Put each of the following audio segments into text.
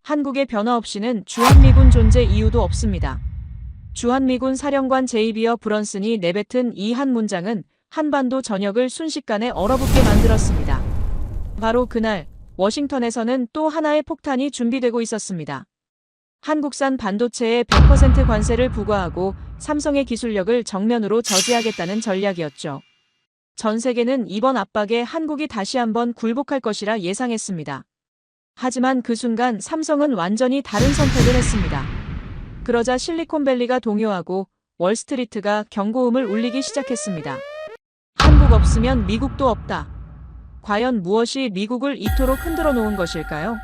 한국의 변화 없이는 주한미군 존재 이유도 없습니다. 주한미군 사령관 제이비어 브런슨이 내뱉은 이 한 문장은 한반도 전역을 순식간에 얼어붙게 만들었습니다. 바로 그날 워싱턴에서는 또 하나의 폭탄이 준비되고 있었습니다. 한국산 반도체에 100% 관세를 부과하고 삼성의 기술력을 정면으로 저지하겠다는 전략이었죠. 전 세계는 이번 압박에 한국이 다시 한번 굴복할 것이라 예상했습니다. 하지만 그 순간 삼성은 완전히 다른 선택을 했습니다. 그러자 실리콘밸리가 동요하고 월스트리트가 경고음을 울리기 시작했습니다. 한국 없으면 미국도 없다. 과연 무엇이 미국을 이토록 흔들어 놓은 것일까요?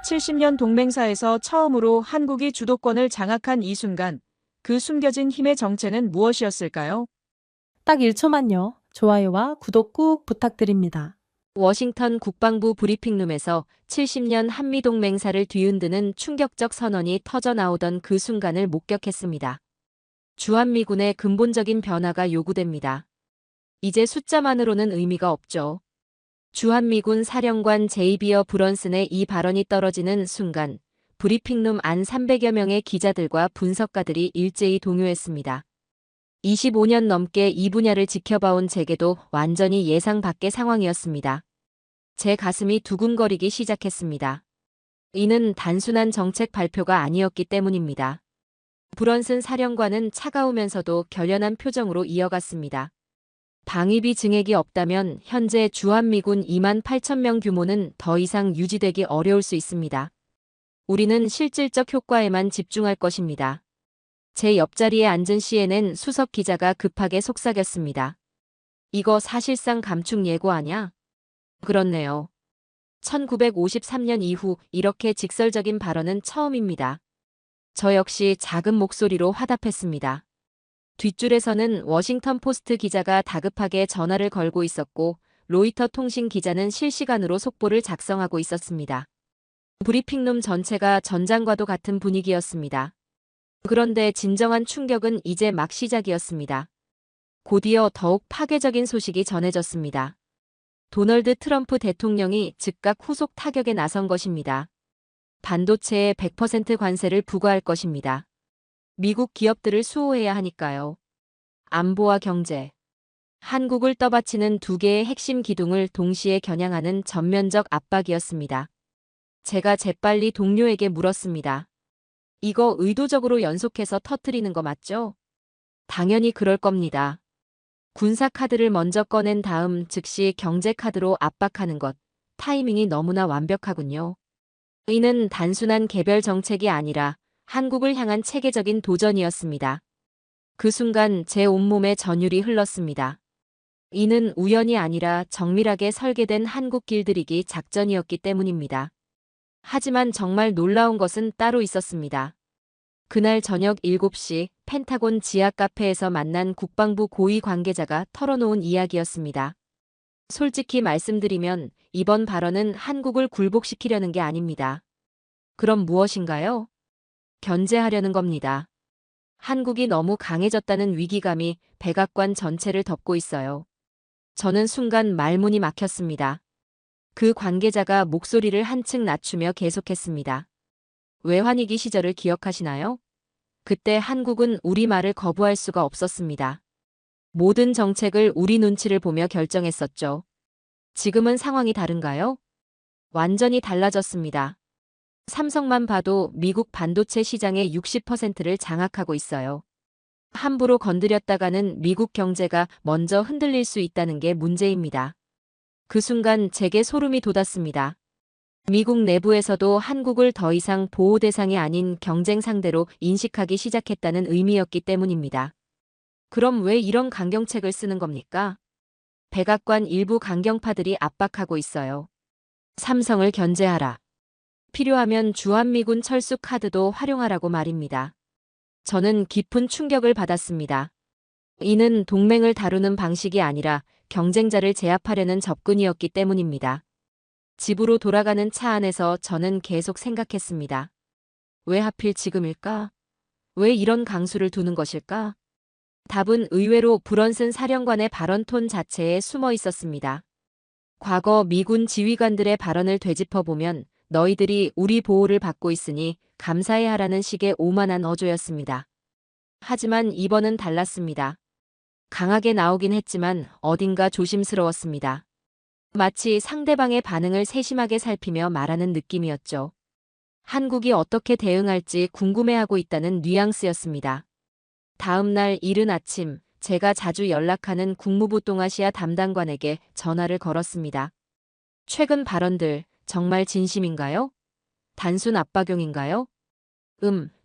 70년 동맹사에서 처음으로 한국이 주도권을 장악한 이 순간, 그 숨겨진 힘의 정체는 무엇이었을까요? 딱 1초만요. 좋아요와 구독 꾹 부탁드립니다. 워싱턴 국방부 브리핑룸에서 70년 한미동맹사를 뒤흔드는 충격적 선언이 터져나오던 그 순간을 목격했습니다. 주한미군의 근본적인 변화가 요구됩니다. 이제 숫자만으로는 의미가 없죠. 주한미군 사령관 제이비어 브런슨의 이 발언이 떨어지는 순간 브리핑룸 안 300여 명의 기자들과 분석가들이 일제히 동요했습니다. 25년 넘게 이 분야를 지켜봐온 제게도 완전히 예상 밖의 상황이었습니다. 제 가슴이 두근거리기 시작했습니다. 이는 단순한 정책 발표가 아니었기 때문입니다. 브런슨 사령관은 차가우면서도 결연한 표정으로 이어갔습니다. 방위비 증액이 없다면 현재 주한미군 2만 8천 명 규모는 더 이상 유지되기 어려울 수 있습니다. 우리는 실질적 효과에만 집중할 것입니다. 제 옆자리에 앉은 CNN 수석 기자가 급하게 속삭였습니다. 이거 사실상 감축 예고 아냐? 그렇네요. 1953년 이후 이렇게 직설적인 발언은 처음입니다. 저 역시 작은 목소리로 화답했습니다. 뒷줄에서는 워싱턴 포스트 기자가 다급하게 전화를 걸고 있었고 로이터 통신 기자는 실시간으로 속보를 작성하고 있었습니다. 브리핑룸 전체가 전장과도 같은 분위기였습니다. 그런데 진정한 충격은 이제 막 시작이었습니다. 곧이어 더욱 파괴적인 소식이 전해졌습니다. 도널드 트럼프 대통령이 즉각 후속 타격에 나선 것입니다. 반도체에 100% 관세를 부과할 것입니다. 미국 기업들을 수호해야 하니까요. 안보와 경제. 한국을 떠받치는 두 개의 핵심 기둥을 동시에 겨냥하는 전면적 압박이었습니다. 제가 재빨리 동료에게 물었습니다. 이거 의도적으로 연속해서 터뜨리는 거 맞죠? 당연히 그럴 겁니다. 군사 카드를 먼저 꺼낸 다음 즉시 경제 카드로 압박하는 것. 타이밍이 너무나 완벽하군요. 이는 단순한 개별 정책이 아니라 한국을 향한 체계적인 도전이었습니다. 그 순간 제 온몸에 전율이 흘렀습니다. 이는 우연이 아니라 정밀하게 설계된 한국 길들이기 작전이었기 때문입니다. 하지만 정말 놀라운 것은 따로 있었습니다. 그날 저녁 7시 펜타곤 지하 카페에서 만난 국방부 고위 관계자가 털어놓은 이야기였습니다. 솔직히 말씀드리면 이번 발언은 한국을 굴복시키려는 게 아닙니다. 그럼 무엇인가요? 견제하려는 겁니다. 한국이 너무 강해졌다는 위기감이 백악관 전체를 덮고 있어요. 저는 순간 말문이 막혔습니다. 그 관계자가 목소리를 한층 낮추며 계속했습니다. 외환위기 시절을 기억하시나요? 그때 한국은 우리 말을 거부할 수가 없었습니다. 모든 정책을 우리 눈치를 보며 결정했었죠. 지금은 상황이 다른가요? 완전히 달라졌습니다. 삼성만 봐도 미국 반도체 시장의 60%를 장악하고 있어요. 함부로 건드렸다가는 미국 경제가 먼저 흔들릴 수 있다는 게 문제입니다. 그 순간 제게 소름이 돋았습니다. 미국 내부에서도 한국을 더 이상 보호 대상이 아닌 경쟁 상대로 인식하기 시작했다는 의미였기 때문입니다. 그럼 왜 이런 강경책을 쓰는 겁니까? 백악관 일부 강경파들이 압박하고 있어요. 삼성을 견제하라. 필요하면 주한미군 철수 카드도 활용하라고 말입니다. 저는 깊은 충격을 받았습니다. 이는 동맹을 다루는 방식이 아니라 경쟁자를 제압하려는 접근이었기 때문입니다. 집으로 돌아가는 차 안에서 저는 계속 생각했습니다. 왜 하필 지금일까? 왜 이런 강수를 두는 것일까? 답은 의외로 브런슨 사령관의 발언 톤 자체에 숨어 있었습니다. 과거 미군 지휘관들의 발언을 되짚어보면 너희들이 우리 보호를 받고 있으니 감사해야 하라는 식의 오만한 어조였습니다. 하지만 이번은 달랐습니다. 강하게 나오긴 했지만 어딘가 조심스러웠습니다. 마치 상대방의 반응을 세심하게 살피며 말하는 느낌이었죠. 한국이 어떻게 대응할지 궁금해하고 있다는 뉘앙스였습니다. 다음 날 이른 아침, 제가 자주 연락하는 국무부 동아시아 담당관에게 전화를 걸었습니다. 최근 발언들 정말 진심인가요? 단순 압박용인가요?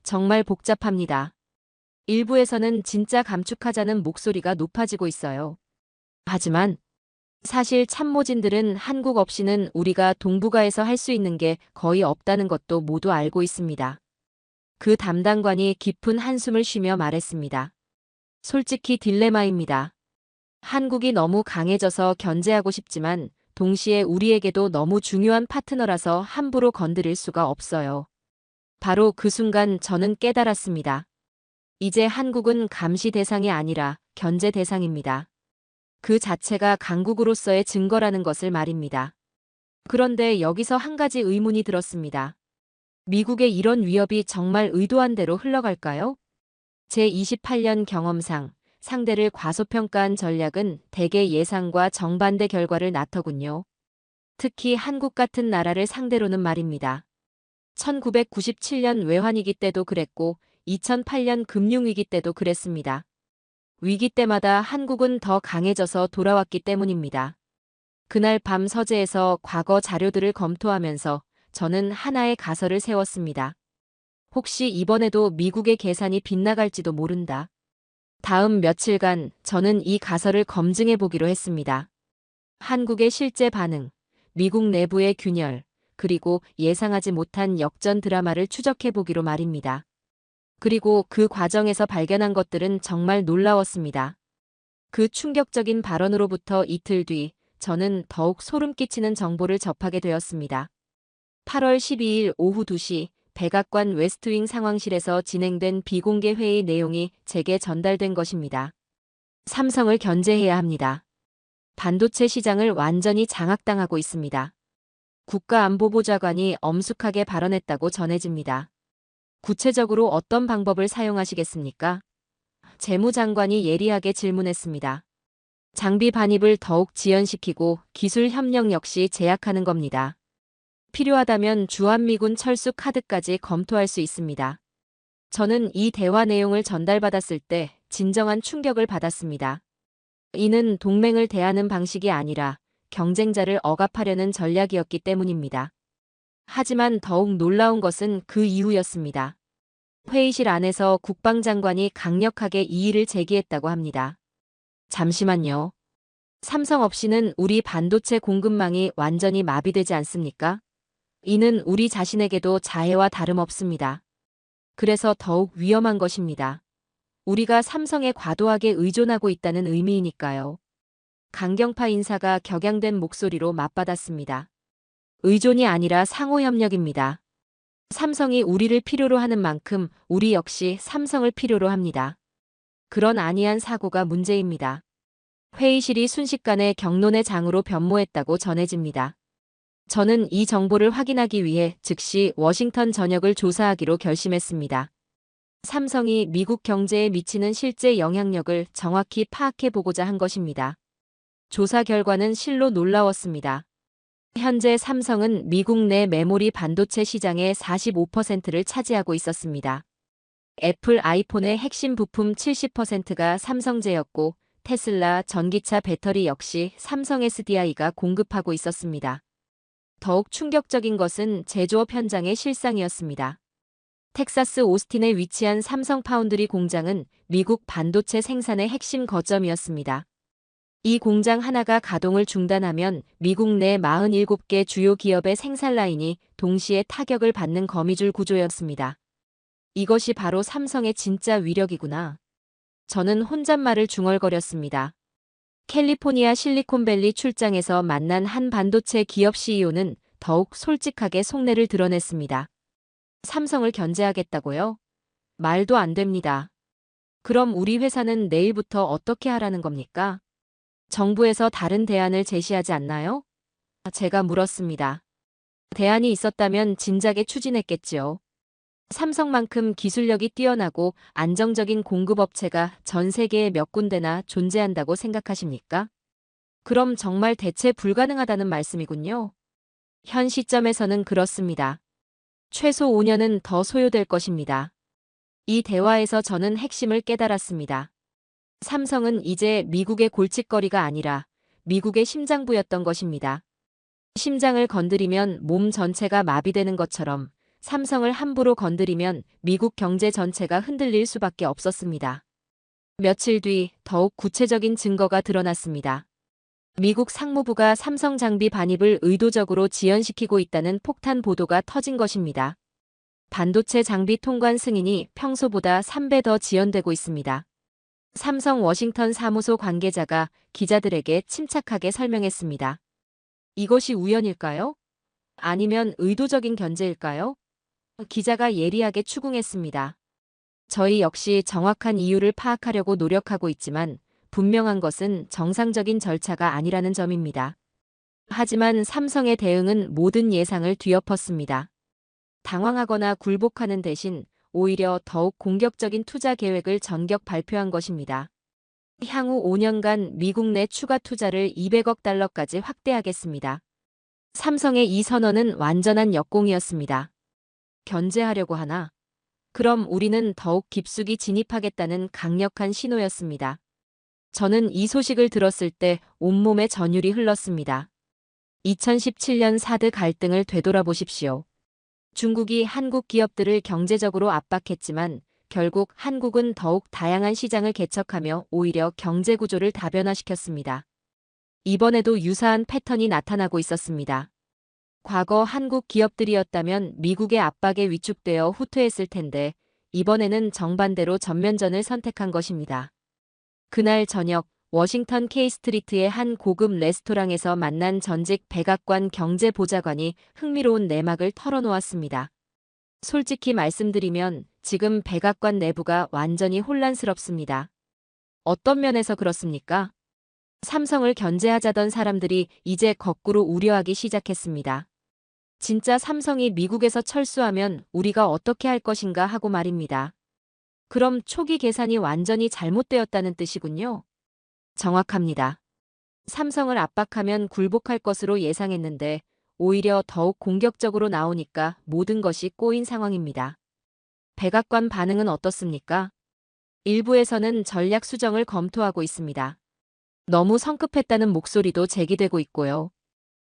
정말 복잡합니다. 일부에서는 진짜 감축하자는 목소리가 높아지고 있어요. 하지만 사실 참모진들은 한국 없이는 우리가 동북아에서 할 수 있는 게 거의 없다는 것도 모두 알고 있습니다. 그 담당관이 깊은 한숨을 쉬며 말했습니다. 솔직히 딜레마입니다. 한국이 너무 강해져서 견제하고 싶지만 동시에 우리에게도 너무 중요한 파트너라서 함부로 건드릴 수가 없어요. 바로 그 순간 저는 깨달았습니다. 이제 한국은 감시 대상이 아니라 견제 대상입니다. 그 자체가 강국으로서의 증거라는 것을 말입니다. 그런데 여기서 한 가지 의문이 들었습니다. 미국의 이런 위협이 정말 의도한 대로 흘러갈까요? 제28년 경험상 상대를 과소평가한 전략은 대개 예상과 정반대 결과를 낳더군요. 특히 한국 같은 나라를 상대로는 말입니다. 1997년 외환위기 때도 그랬고 2008년 금융위기 때도 그랬습니다. 위기 때마다 한국은 더 강해져서 돌아왔기 때문입니다. 그날 밤 서재에서 과거 자료들을 검토하면서 저는 하나의 가설을 세웠습니다. 혹시 이번에도 미국의 계산이 빗나갈지도 모른다. 다음 며칠간 저는 이 가설을 검증해 보기로 했습니다. 한국의 실제 반응, 미국 내부의 균열, 그리고 예상하지 못한 역전 드라마를 추적해 보기로 말입니다. 그리고 그 과정에서 발견한 것들은 정말 놀라웠습니다. 그 충격적인 발언으로부터 이틀 뒤 저는 더욱 소름 끼치는 정보를 접하게 되었습니다. 8월 12일 오후 2시 백악관 웨스트윙 상황실에서 진행된 비공개 회의 내용이 제게 전달된 것입니다. 삼성을 견제해야 합니다. 반도체 시장을 완전히 장악당하고 있습니다. 국가안보보좌관이 엄숙하게 발언했다고 전해집니다. 구체적으로 어떤 방법을 사용하시겠습니까? 재무장관이 예리하게 질문했습니다. 장비 반입을 더욱 지연시키고 기술 협력 역시 제약하는 겁니다. 필요하다면 주한미군 철수 카드까지 검토할 수 있습니다. 저는 이 대화 내용을 전달받았을 때 진정한 충격을 받았습니다. 이는 동맹을 대하는 방식이 아니라 경쟁자를 억압하려는 전략이었기 때문입니다. 하지만 더욱 놀라운 것은 그 이후였습니다. 회의실 안에서 국방장관이 강력하게 이의를 제기했다고 합니다. 잠시만요. 삼성 없이는 우리 반도체 공급망이 완전히 마비되지 않습니까? 이는 우리 자신에게도 자해와 다름없습니다. 그래서 더욱 위험한 것입니다. 우리가 삼성에 과도하게 의존하고 있다는 의미이니까요. 강경파 인사가 격양된 목소리로 맞받았습니다. 의존이 아니라 상호협력입니다. 삼성이 우리를 필요로 하는 만큼 우리 역시 삼성을 필요로 합니다. 그런 안이한 사고가 문제입니다. 회의실이 순식간에 경론의 장으로 변모했다고 전해집니다. 저는 이 정보를 확인하기 위해 즉시 워싱턴 전역을 조사하기로 결심했습니다. 삼성이 미국 경제에 미치는 실제 영향력을 정확히 파악해 보고자 한 것입니다. 조사 결과는 실로 놀라웠습니다. 현재 삼성은 미국 내 메모리 반도체 시장의 45%를 차지하고 있었습니다. 애플 아이폰의 핵심 부품 70%가 삼성제였고 테슬라 전기차 배터리 역시 삼성 SDI가 공급하고 있었습니다. 더욱 충격적인 것은 제조업 현장의 실상이었습니다. 텍사스 오스틴에 위치한 삼성 파운드리 공장은 미국 반도체 생산의 핵심 거점이었습니다. 이 공장 하나가 가동을 중단하면 미국 내 47개 주요 기업의 생산 라인이 동시에 타격을 받는 거미줄 구조였습니다. 이것이 바로 삼성의 진짜 위력이구나. 저는 혼잣말을 중얼거렸습니다. 캘리포니아 실리콘밸리 출장에서 만난 한 반도체 기업 CEO는 더욱 솔직하게 속내를 드러냈습니다. 삼성을 견제하겠다고요? 말도 안 됩니다. 그럼 우리 회사는 내일부터 어떻게 하라는 겁니까? 정부에서 다른 대안을 제시하지 않나요? 제가 물었습니다. 대안이 있었다면 진작에 추진했겠지요. 삼성만큼 기술력이 뛰어나고 안정적인 공급업체가 전 세계에 몇 군데나 존재한다고 생각하십니까? 그럼 정말 대체 불가능하다는 말씀이군요. 현 시점에서는 그렇습니다. 최소 5년은 더 소요될 것입니다. 이 대화에서 저는 핵심을 깨달았습니다. 삼성은 이제 미국의 골칫거리가 아니라 미국의 심장부였던 것입니다. 심장을 건드리면 몸 전체가 마비되는 것처럼 삼성을 함부로 건드리면 미국 경제 전체가 흔들릴 수밖에 없었습니다. 며칠 뒤 더욱 구체적인 증거가 드러났습니다. 미국 상무부가 삼성 장비 반입을 의도적으로 지연시키고 있다는 폭탄 보도가 터진 것입니다. 반도체 장비 통관 승인이 평소보다 3배 더 지연되고 있습니다. 삼성 워싱턴 사무소 관계자가 기자들에게 침착하게 설명했습니다. 이것이 우연일까요? 아니면 의도적인 견제일까요? 기자가 예리하게 추궁했습니다. 저희 역시 정확한 이유를 파악하려고 노력하고 있지만 분명한 것은 정상적인 절차가 아니라는 점입니다. 하지만 삼성의 대응은 모든 예상을 뒤엎었습니다. 당황하거나 굴복하는 대신 오히려 더욱 공격적인 투자 계획을 전격 발표한 것입니다. 향후 5년간 미국 내 추가 투자를 200억 달러까지 확대하겠습니다. 삼성의 이 선언은 완전한 역공이었습니다. 견제하려고 하나? 그럼 우리는 더욱 깊숙이 진입하겠다는 강력한 신호였습니다. 저는 이 소식을 들었을 때 온몸에 전율이 흘렀습니다. 2017년 사드 갈등을 되돌아보십시오. 중국이 한국 기업들을 경제적으로 압박했지만 결국 한국은 더욱 다양한 시장을 개척하며 오히려 경제 구조를 다변화시켰습니다. 이번에도 유사한 패턴이 나타나고 있었습니다. 과거 한국 기업들이었다면 미국의 압박에 위축되어 후퇴했을 텐데 이번에는 정반대로 전면전을 선택한 것입니다. 그날 저녁 워싱턴 K스트리트의 한 고급 레스토랑에서 만난 전직 백악관 경제보좌관이 흥미로운 내막을 털어놓았습니다. 솔직히 말씀드리면 지금 백악관 내부가 완전히 혼란스럽습니다. 어떤 면에서 그렇습니까? 삼성을 견제하자던 사람들이 이제 거꾸로 우려하기 시작했습니다. 진짜 삼성이 미국에서 철수하면 우리가 어떻게 할 것인가 하고 말입니다. 그럼 초기 계산이 완전히 잘못되었다는 뜻이군요. 정확합니다. 삼성을 압박하면 굴복할 것으로 예상했는데 오히려 더욱 공격적으로 나오니까 모든 것이 꼬인 상황입니다. 백악관 반응은 어떻습니까? 일부에서는 전략 수정을 검토하고 있습니다. 너무 성급했다는 목소리도 제기되고 있고요.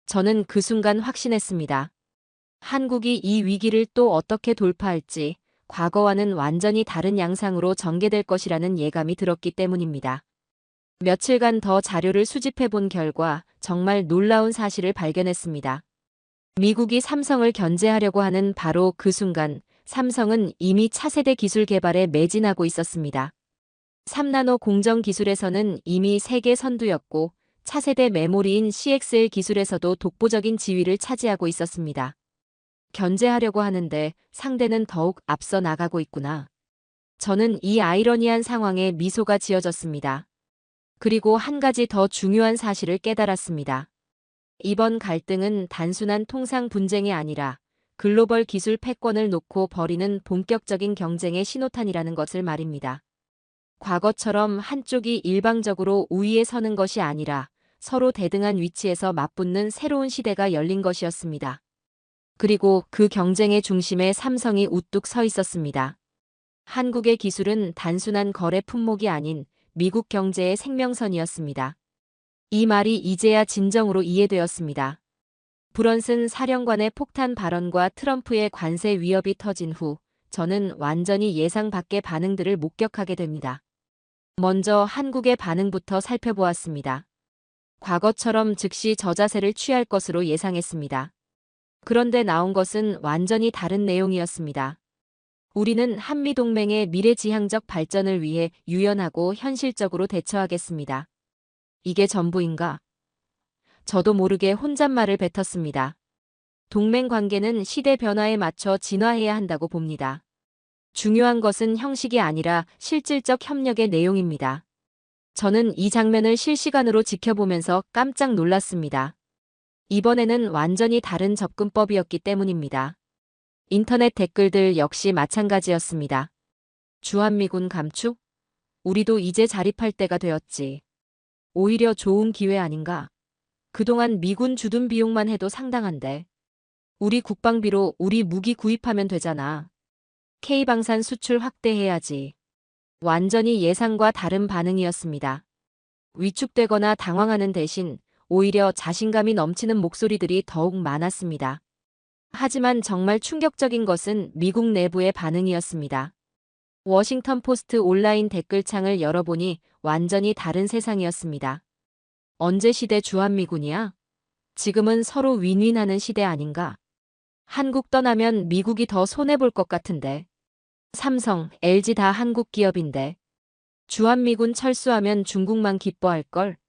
저는 그 순간 확신했습니다. 한국이 이 위기를 또 어떻게 돌파할지 과거와는 완전히 다른 양상으로 전개될 것이라는 예감이 들었기 때문입니다. 며칠간 더 자료를 수집해 본 결과 정말 놀라운 사실을 발견했습니다. 미국이 삼성을 견제하려고 하는 바로 그 순간 삼성은 이미 차세대 기술 개발에 매진하고 있었습니다. 3나노 공정 기술에서는 이미 세계 선두였고 차세대 메모리인 CXL 기술에서도 독보적인 지위를 차지하고 있었습니다. 견제하려고 하는데 상대는 더욱 앞서 나가고 있구나. 저는 이 아이러니한 상황에 미소가 지어졌습니다. 그리고 한 가지 더 중요한 사실을 깨달았습니다. 이번 갈등은 단순한 통상 분쟁이 아니라 글로벌 기술 패권을 놓고 벌이는 본격적인 경쟁의 신호탄이라는 것을 말입니다. 과거처럼 한쪽이 일방적으로 우위에 서는 것이 아니라 서로 대등한 위치에서 맞붙는 새로운 시대가 열린 것이었습니다. 그리고 그 경쟁의 중심에 삼성이 우뚝 서 있었습니다. 한국의 기술은 단순한 거래 품목이 아닌 미국 경제의 생명선이었습니다. 이 말이 이제야 진정으로 이해되었습니다. 브런슨 사령관의 폭탄 발언과 트럼프의 관세 위협이 터진 후 저는 완전히 예상 밖의 반응들을 목격하게 됩니다. 먼저 한국의 반응부터 살펴보았습니다. 과거처럼 즉시 저자세를 취할 것으로 예상했습니다. 그런데 나온 것은 완전히 다른 내용이었습니다. 우리는 한미동맹의 미래지향적 발전을 위해 유연하고 현실적으로 대처하겠습니다. 이게 전부인가? 저도 모르게 혼잣말을 뱉었습니다. 동맹 관계는 시대 변화에 맞춰 진화해야 한다고 봅니다. 중요한 것은 형식이 아니라 실질적 협력의 내용입니다. 저는 이 장면을 실시간으로 지켜보면서 깜짝 놀랐습니다. 이번에는 완전히 다른 접근법이었기 때문입니다. 인터넷 댓글들 역시 마찬가지였습니다. 주한미군 감축? 우리도 이제 자립할 때가 되었지. 오히려 좋은 기회 아닌가? 그동안 미군 주둔 비용만 해도 상당한데. 우리 국방비로 우리 무기 구입하면 되잖아. K방산 수출 확대해야지. 완전히 예상과 다른 반응이었습니다. 위축되거나 당황하는 대신 오히려 자신감이 넘치는 목소리들이 더욱 많았습니다. 하지만 정말 충격적인 것은 미국 내부의 반응이었습니다. 워싱턴 포스트 온라인 댓글창을 열어보니 완전히 다른 세상이었습니다. 언제 시대 주한미군이야? 지금은 서로 윈윈하는 시대 아닌가? 한국 떠나면 미국이 더 손해볼 것 같은데. 삼성, LG 다 한국 기업인데. 주한미군 철수하면 중국만 기뻐할걸?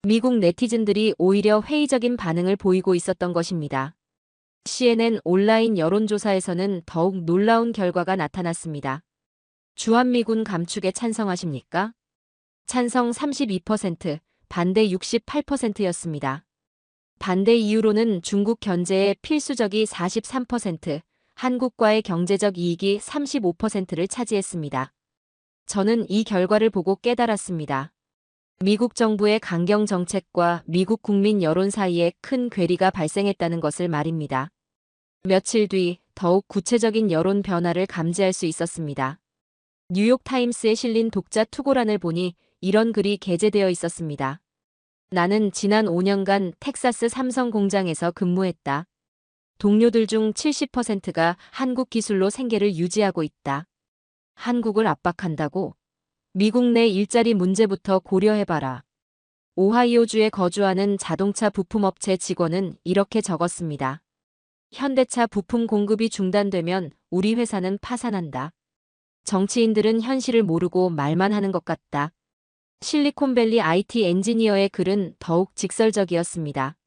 미국 네티즌들이 오히려 회의적인 반응을 보이고 있었던 것입니다. CNN 온라인 여론조사에서는 더욱 놀라운 결과가 나타났습니다. 주한미군 감축에 찬성하십니까? 찬성 32%, 반대 68%였습니다. 반대 이유로는 중국 견제에 필수적이 43%, 한국과의 경제적 이익이 35%를 차지했습니다. 저는 이 결과를 보고 깨달았습니다. 미국 정부의 강경 정책과 미국 국민 여론 사이에 큰 괴리가 발생했다는 것을 말입니다. 며칠 뒤 더욱 구체적인 여론 변화를 감지할 수 있었습니다. 뉴욕타임스에 실린 독자 투고란을 보니 이런 글이 게재되어 있었습니다. 나는 지난 5년간 텍사스 삼성 공장에서 근무했다. 동료들 중 70%가 한국 기술로 생계를 유지하고 있다. 한국을 압박한다고? 미국 내 일자리 문제부터 고려해봐라. 오하이오주에 거주하는 자동차 부품업체 직원은 이렇게 적었습니다. 현대차 부품 공급이 중단되면 우리 회사는 파산한다. 정치인들은 현실을 모르고 말만 하는 것 같다. 실리콘밸리 IT 엔지니어의 글은 더욱 직설적이었습니다.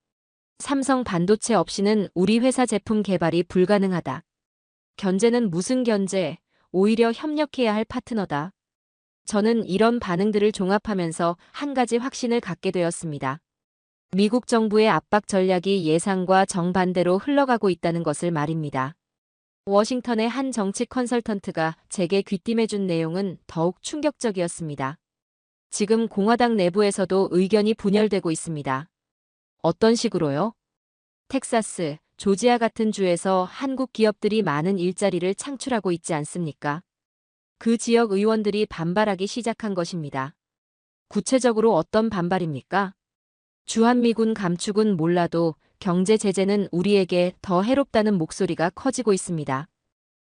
삼성 반도체 없이는 우리 회사 제품 개발이 불가능하다. 견제는 무슨 견제? 오히려 협력해야 할 파트너다. 저는 이런 반응들을 종합하면서 한 가지 확신을 갖게 되었습니다. 미국 정부의 압박 전략이 예상과 정반대로 흘러가고 있다는 것을 말입니다. 워싱턴의 한 정치 컨설턴트가 제게 귀띔해준 내용은 더욱 충격적이었습니다. 지금 공화당 내부에서도 의견이 분열되고 있습니다. 어떤 식으로요? 텍사스, 조지아 같은 주에서 한국 기업들이 많은 일자리를 창출하고 있지 않습니까? 그 지역 의원들이 반발하기 시작한 것입니다. 구체적으로 어떤 반발입니까? 주한미군 감축은 몰라도 경제 제재는 우리에게 더 해롭다는 목소리가 커지고 있습니다.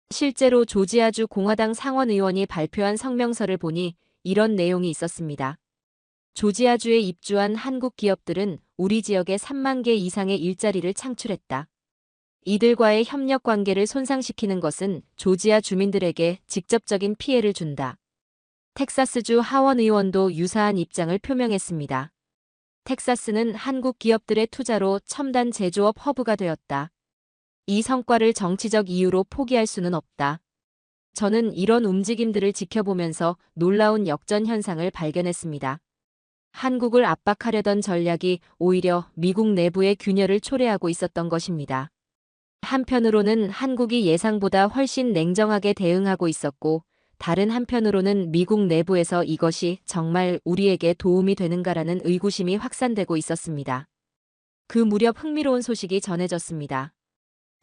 실제로 조지아주 공화당 상원 의원이 발표한 성명서를 보니 이런 내용이 있었습니다. 조지아주에 입주한 한국 기업들은 우리 지역에 3만 개 이상의 일자리를 창출했다. 이들과의 협력 관계를 손상시키는 것은 조지아 주민들에게 직접적인 피해를 준다. 텍사스주 하원 의원도 유사한 입장을 표명했습니다. 텍사스는 한국 기업들의 투자로 첨단 제조업 허브가 되었다. 이 성과를 정치적 이유로 포기할 수는 없다. 저는 이런 움직임들을 지켜보면서 놀라운 역전 현상을 발견했습니다. 한국을 압박하려던 전략이 오히려 미국 내부의 균열을 초래하고 있었던 것입니다. 한편으로는 한국이 예상보다 훨씬 냉정하게 대응하고 있었고, 다른 한편으로는 미국 내부에서 이것이 정말 우리에게 도움이 되는가라는 의구심이 확산되고 있었습니다. 그 무렵 흥미로운 소식이 전해졌습니다.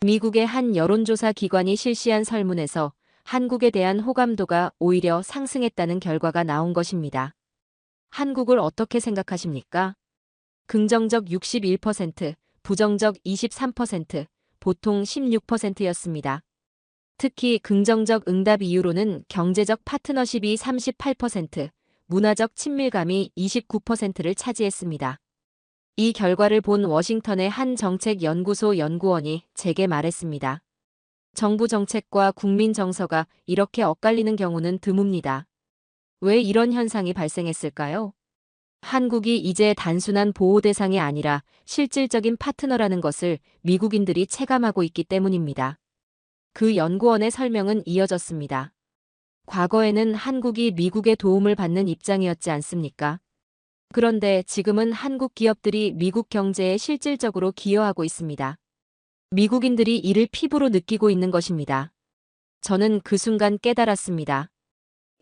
미국의 한 여론조사 기관이 실시한 설문에서 한국에 대한 호감도가 오히려 상승했다는 결과가 나온 것입니다. 한국을 어떻게 생각하십니까? 긍정적 61%, 부정적 23%, 보통 16%였습니다. 특히 긍정적 응답 이유로는 경제적 파트너십이 38%, 문화적 친밀감이 29%를 차지했습니다. 이 결과를 본 워싱턴의 한 정책연구소 연구원이 제게 말했습니다. 정부 정책과 국민 정서가 이렇게 엇갈리는 경우는 드뭅니다. 왜 이런 현상이 발생했을까요? 한국이 이제 단순한 보호 대상이 아니라 실질적인 파트너라는 것을 미국인들이 체감하고 있기 때문입니다. 그 연구원의 설명은 이어졌습니다. 과거에는 한국이 미국의 도움을 받는 입장이었지 않습니까? 그런데 지금은 한국 기업들이 미국 경제에 실질적으로 기여하고 있습니다. 미국인들이 이를 피부로 느끼고 있는 것입니다. 저는 그 순간 깨달았습니다.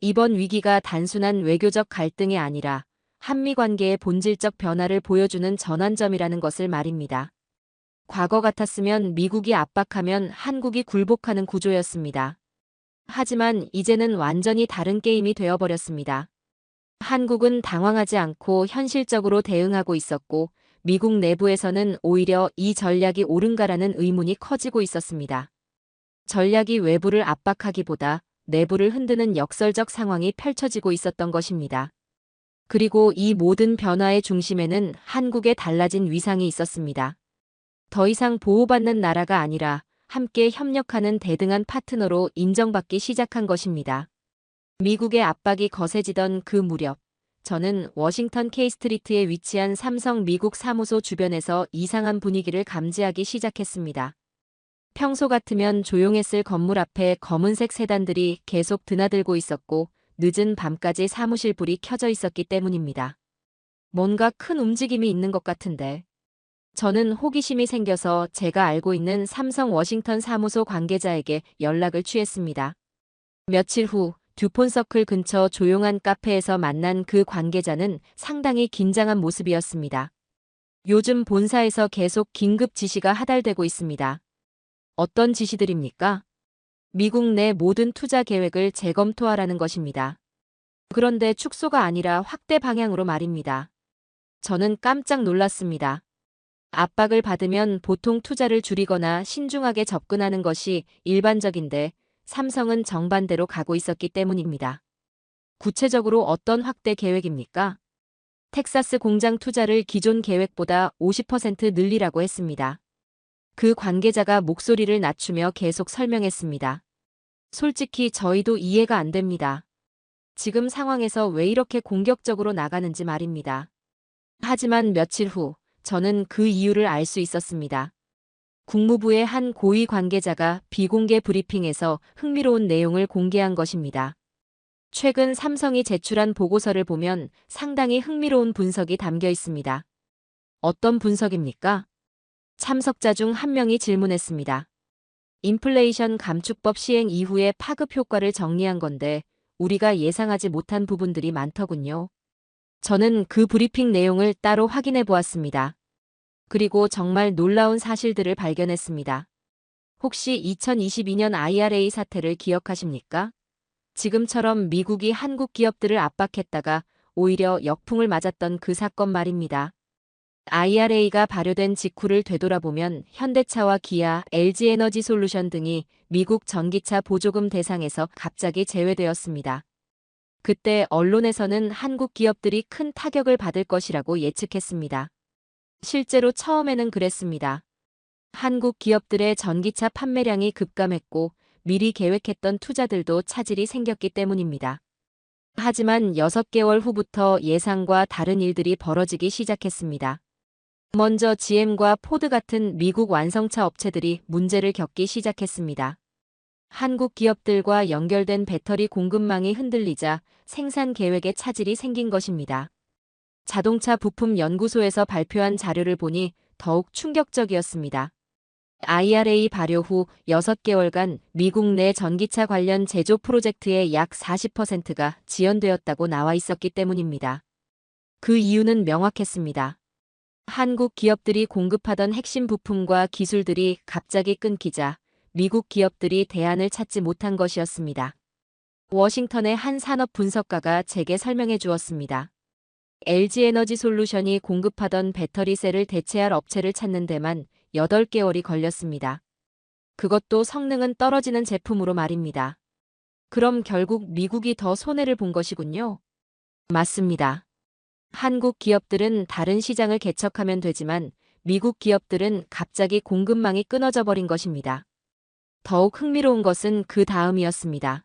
이번 위기가 단순한 외교적 갈등이 아니라 한미 관계의 본질적 변화를 보여주는 전환점이라는 것을 말입니다. 과거 같았으면 미국이 압박하면 한국이 굴복하는 구조였습니다. 하지만 이제는 완전히 다른 게임이 되어버렸습니다. 한국은 당황하지 않고 현실적으로 대응하고 있었고, 미국 내부에서는 오히려 이 전략이 옳은가라는 의문이 커지고 있었습니다. 전략이 외부를 압박하기보다 내부를 흔드는 역설적 상황이 펼쳐지고 있었던 것입니다. 그리고 이 모든 변화의 중심에는 한국의 달라진 위상이 있었습니다. 더 이상 보호받는 나라가 아니라 함께 협력하는 대등한 파트너로 인정받기 시작한 것입니다. 미국의 압박이 거세지던 그 무렵, 저는 워싱턴 K 스트리트에 위치한 삼성 미국 사무소 주변에서 이상한 분위기를 감지하기 시작했습니다. 평소 같으면 조용했을 건물 앞에 검은색 세단들이 계속 드나들고 있었고, 늦은 밤까지 사무실 불이 켜져 있었기 때문입니다. 뭔가 큰 움직임이 있는 것 같은데. 저는 호기심이 생겨서 제가 알고 있는 삼성 워싱턴 사무소 관계자에게 연락을 취했습니다. 며칠 후 듀폰서클 근처 조용한 카페에서 만난 그 관계자는 상당히 긴장한 모습이었습니다. 요즘 본사에서 계속 긴급 지시가 하달되고 있습니다. 어떤 지시들입니까? 미국 내 모든 투자 계획을 재검토하라는 것입니다. 그런데 축소가 아니라 확대 방향으로 말입니다. 저는 깜짝 놀랐습니다. 압박을 받으면 보통 투자를 줄이거나 신중하게 접근하는 것이 일반적인데, 삼성은 정반대로 가고 있었기 때문입니다. 구체적으로 어떤 확대 계획입니까? 텍사스 공장 투자를 기존 계획보다 50% 늘리라고 했습니다. 그 관계자가 목소리를 낮추며 계속 설명했습니다. 솔직히 저희도 이해가 안 됩니다. 지금 상황에서 왜 이렇게 공격적으로 나가는지 말입니다. 하지만 며칠 후, 저는 그 이유를 알 수 있었습니다. 국무부의 한 고위 관계자가 비공개 브리핑에서 흥미로운 내용을 공개한 것입니다. 최근 삼성이 제출한 보고서를 보면 상당히 흥미로운 분석이 담겨 있습니다. 어떤 분석입니까? 참석자 중 한 명이 질문했습니다. 인플레이션 감축법 시행 이후의 파급 효과를 정리한 건데 우리가 예상하지 못한 부분들이 많더군요. 저는 그 브리핑 내용을 따로 확인해 보았습니다. 그리고 정말 놀라운 사실들을 발견했습니다. 혹시 2022년 IRA 사태를 기억하십니까? 지금처럼 미국이 한국 기업들을 압박했다가 오히려 역풍을 맞았던 그 사건 말입니다. IRA가 발효된 직후를 되돌아보면 현대차와 기아, LG에너지솔루션 등이 미국 전기차 보조금 대상에서 갑자기 제외되었습니다. 그때 언론에서는 한국 기업들이 큰 타격을 받을 것이라고 예측했습니다. 실제로 처음에는 그랬습니다. 한국 기업들의 전기차 판매량이 급감했고 미리 계획했던 투자들도 차질이 생겼기 때문입니다. 하지만 6개월 후부터 예상과 다른 일들이 벌어지기 시작했습니다. 먼저 GM과 포드 같은 미국 완성차 업체들이 문제를 겪기 시작했습니다. 한국 기업들과 연결된 배터리 공급망이 흔들리자 생산 계획에 차질이 생긴 것입니다. 자동차 부품 연구소에서 발표한 자료를 보니 더욱 충격적이었습니다. IRA 발효 후 6개월간 미국 내 전기차 관련 제조 프로젝트의 약 40%가 지연되었다고 나와 있었기 때문입니다. 그 이유는 명확했습니다. 한국 기업들이 공급하던 핵심 부품과 기술들이 갑자기 끊기자 미국 기업들이 대안을 찾지 못한 것이었습니다. 워싱턴의 한 산업 분석가가 제게 설명해 주었습니다. LG에너지솔루션이 공급하던 배터리셀을 대체할 업체를 찾는 데만 8개월이 걸렸습니다. 그것도 성능은 떨어지는 제품으로 말입니다. 그럼 결국 미국이 더 손해를 본 것이군요. 맞습니다. 한국 기업들은 다른 시장을 개척하면 되지만 미국 기업들은 갑자기 공급망이 끊어져 버린 것입니다. 더욱 흥미로운 것은 그 다음이었습니다.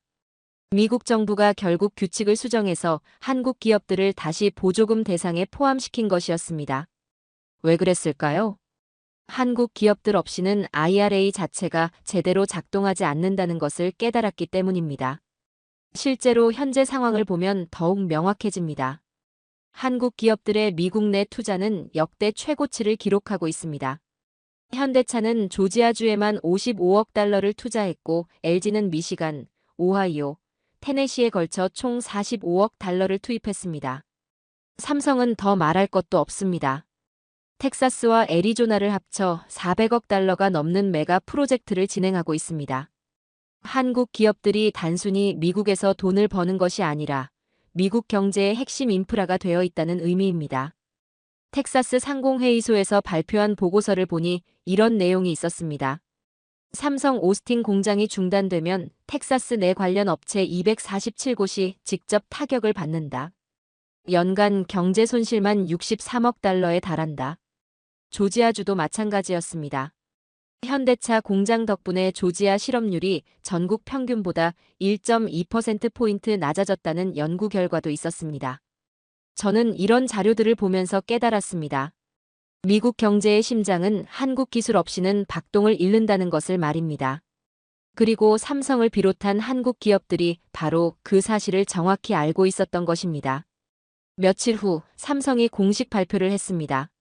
미국 정부가 결국 규칙을 수정해서 한국 기업들을 다시 보조금 대상에 포함시킨 것이었습니다. 왜 그랬을까요? 한국 기업들 없이는 IRA 자체가 제대로 작동하지 않는다는 것을 깨달았기 때문입니다. 실제로 현재 상황을 보면 더욱 명확해집니다. 한국 기업들의 미국 내 투자는 역대 최고치를 기록하고 있습니다. 현대차는 조지아주에만 55억 달러를 투자했고 LG는 미시간, 오하이오, 테네시에 걸쳐 총 45억 달러를 투입했습니다. 삼성은 더 말할 것도 없습니다. 텍사스와 애리조나를 합쳐 400억 달러가 넘는 메가 프로젝트를 진행하고 있습니다. 한국 기업들이 단순히 미국에서 돈을 버는 것이 아니라 미국 경제의 핵심 인프라가 되어 있다는 의미입니다. 텍사스 상공회의소에서 발표한 보고서를 보니 이런 내용이 있었습니다. 삼성 오스틴 공장이 중단되면 텍사스 내 관련 업체 247곳이 직접 타격을 받는다. 연간 경제 손실만 63억 달러에 달한다. 조지아주도 마찬가지였습니다. 현대차 공장 덕분에 조지아 실업률이 전국 평균보다 1.2%포인트 낮아졌다는 연구 결과도 있었습니다. 저는 이런 자료들을 보면서 깨달았습니다. 미국 경제의 심장은 한국 기술 없이는 박동을 잃는다는 것을 말입니다. 그리고 삼성을 비롯한 한국 기업들이 바로 그 사실을 정확히 알고 있었던 것입니다. 며칠 후 삼성이 공식 발표를 했습니다.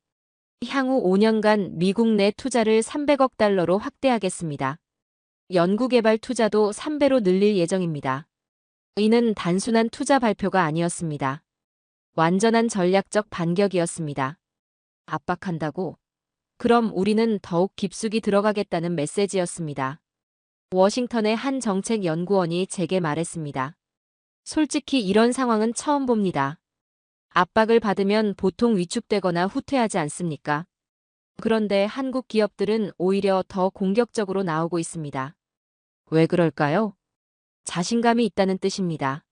향후 5년간 미국 내 투자를 300억 달러로 확대하겠습니다. 연구개발 투자도 3배로 늘릴 예정입니다. 이는 단순한 투자 발표가 아니었습니다. 완전한 전략적 반격이었습니다. 압박한다고? 그럼 우리는 더욱 깊숙이 들어가겠다는 메시지였습니다. 워싱턴의 한 정책연구원이 제게 말했습니다. 솔직히 이런 상황은 처음 봅니다. 압박을 받으면 보통 위축되거나 후퇴하지 않습니까? 그런데 한국 기업들은 오히려 더 공격적으로 나오고 있습니다. 왜 그럴까요? 자신감이 있다는 뜻입니다.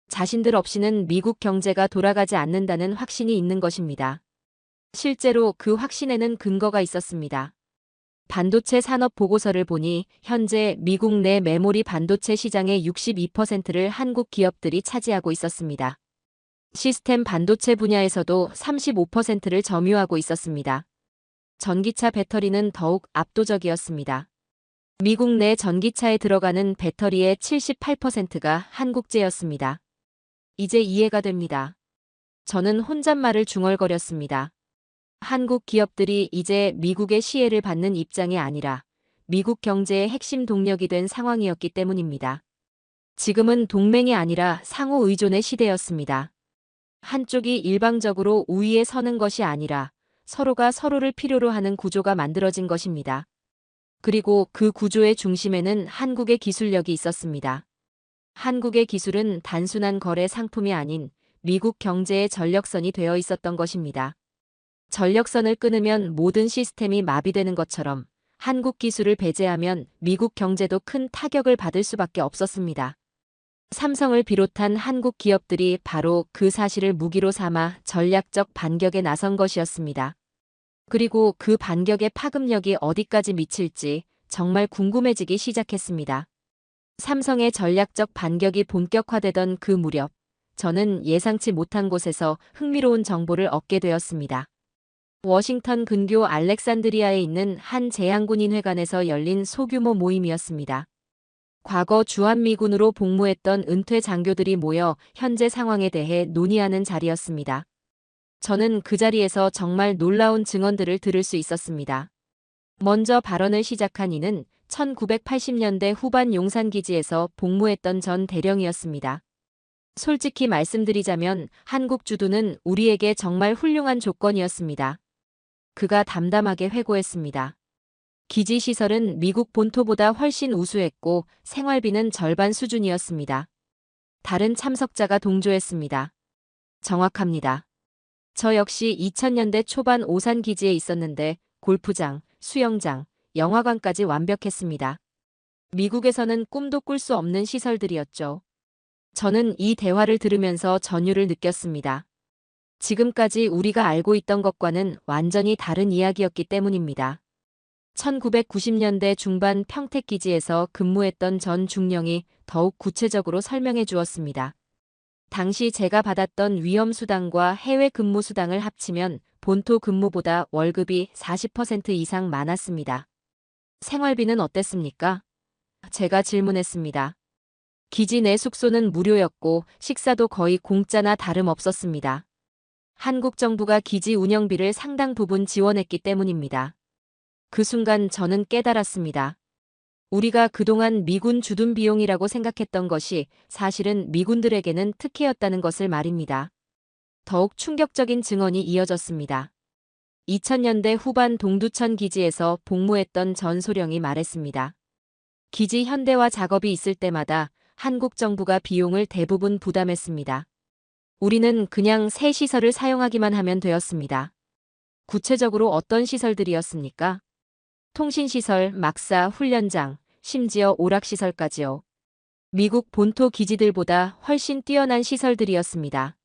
자신들 없이는 미국 경제가 돌아가지 않는다는 확신이 있는 것입니다. 실제로 그 확신에는 근거가 있었습니다. 반도체 산업 보고서를 보니 현재 미국 내 메모리 반도체 시장의 62%를 한국 기업들이 차지하고 있었습니다. 시스템 반도체 분야에서도 35%를 점유하고 있었습니다. 전기차 배터리는 더욱 압도적이었습니다. 미국 내 전기차에 들어가는 배터리의 78%가 한국제였습니다. 이제 이해가 됩니다. 저는 혼잣말을 중얼거렸습니다. 한국 기업들이 이제 미국의 시혜를 받는 입장이 아니라 미국 경제의 핵심 동력이 된 상황이었기 때문입니다. 지금은 동맹이 아니라 상호 의존의 시대였습니다. 한쪽이 일방적으로 우위에 서는 것이 아니라 서로가 서로를 필요로 하는 구조가 만들어진 것입니다. 그리고 그 구조의 중심에는 한국의 기술력이 있었습니다. 한국의 기술은 단순한 거래 상품이 아닌 미국 경제의 전력선이 되어 있었던 것입니다. 전력선을 끊으면 모든 시스템이 마비되는 것처럼 한국 기술을 배제하면 미국 경제도 큰 타격을 받을 수밖에 없었습니다. 삼성을 비롯한 한국 기업들이 바로 그 사실을 무기로 삼아 전략적 반격에 나선 것이었습니다. 그리고 그 반격의 파급력이 어디까지 미칠지 정말 궁금해지기 시작했습니다. 삼성의 전략적 반격이 본격화되던 그 무렵, 저는 예상치 못한 곳에서 흥미로운 정보를 얻게 되었습니다. 워싱턴 근교 알렉산드리아에 있는 한 제향군인회관에서 열린 소규모 모임이었습니다. 과거 주한미군으로 복무했던 은퇴 장교들이 모여 현재 상황에 대해 논의하는 자리였습니다. 저는 그 자리에서 정말 놀라운 증언들을 들을 수 있었습니다. 먼저 발언을 시작한 이는 1980년대 후반 용산기지에서 복무했던 전 대령이었습니다. 솔직히 말씀드리자면 한국 주둔은 우리에게 정말 훌륭한 조건이었습니다. 그가 담담하게 회고했습니다. 기지 시설은 미국 본토보다 훨씬 우수했고 생활비는 절반 수준이었습니다. 다른 참석자가 동조했습니다. 정확합니다. 저 역시 2000년대 초반 오산 기지에 있었는데 골프장, 수영장, 영화관까지 완벽했습니다. 미국에서는 꿈도 꿀 수 없는 시설들이었죠. 저는 이 대화를 들으면서 전율을 느꼈습니다. 지금까지 우리가 알고 있던 것과는 완전히 다른 이야기였기 때문입니다. 1990년대 중반 평택기지에서 근무했던 전 중령이 더욱 구체적으로 설명해 주었습니다. 당시 제가 받았던 위험수당과 해외 근무수당을 합치면 본토 근무보다 월급이 40% 이상 많았습니다. 생활비는 어땠습니까? 제가 질문했습니다. 기지 내 숙소는 무료였고 식사도 거의 공짜나 다름없었습니다. 한국 정부가 기지 운영비를 상당 부분 지원했기 때문입니다. 그 순간 저는 깨달았습니다. 우리가 그동안 미군 주둔 비용이라고 생각했던 것이 사실은 미군들에게는 특혜였다는 것을 말입니다. 더욱 충격적인 증언이 이어졌습니다. 2000년대 후반 동두천 기지에서 복무했던 전소령이 말했습니다. 기지 현대화 작업이 있을 때마다 한국 정부가 비용을 대부분 부담했습니다. 우리는 그냥 새 시설을 사용하기만 하면 되었습니다. 구체적으로 어떤 시설들이었습니까? 통신시설, 막사, 훈련장, 심지어 오락시설까지요. 미국 본토 기지들보다 훨씬 뛰어난 시설들이었습니다.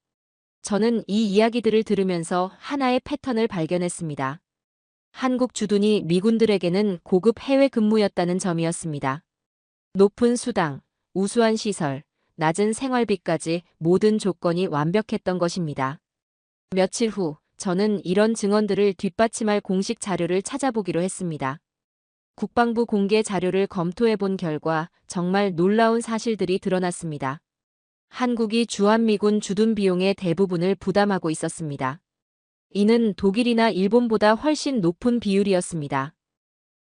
저는 이 이야기들을 들으면서 하나의 패턴을 발견했습니다. 한국 주둔이 미군들에게는 고급 해외 근무였다는 점이었습니다. 높은 수당, 우수한 시설, 낮은 생활비까지 모든 조건이 완벽했던 것입니다. 며칠 후, 저는 이런 증언들을 뒷받침할 공식 자료를 찾아보기로 했습니다. 국방부 공개 자료를 검토해 본 결과 정말 놀라운 사실들이 드러났습니다. 한국이 주한미군 주둔 비용의 대부분을 부담하고 있었습니다. 이는 독일이나 일본보다 훨씬 높은 비율이었습니다.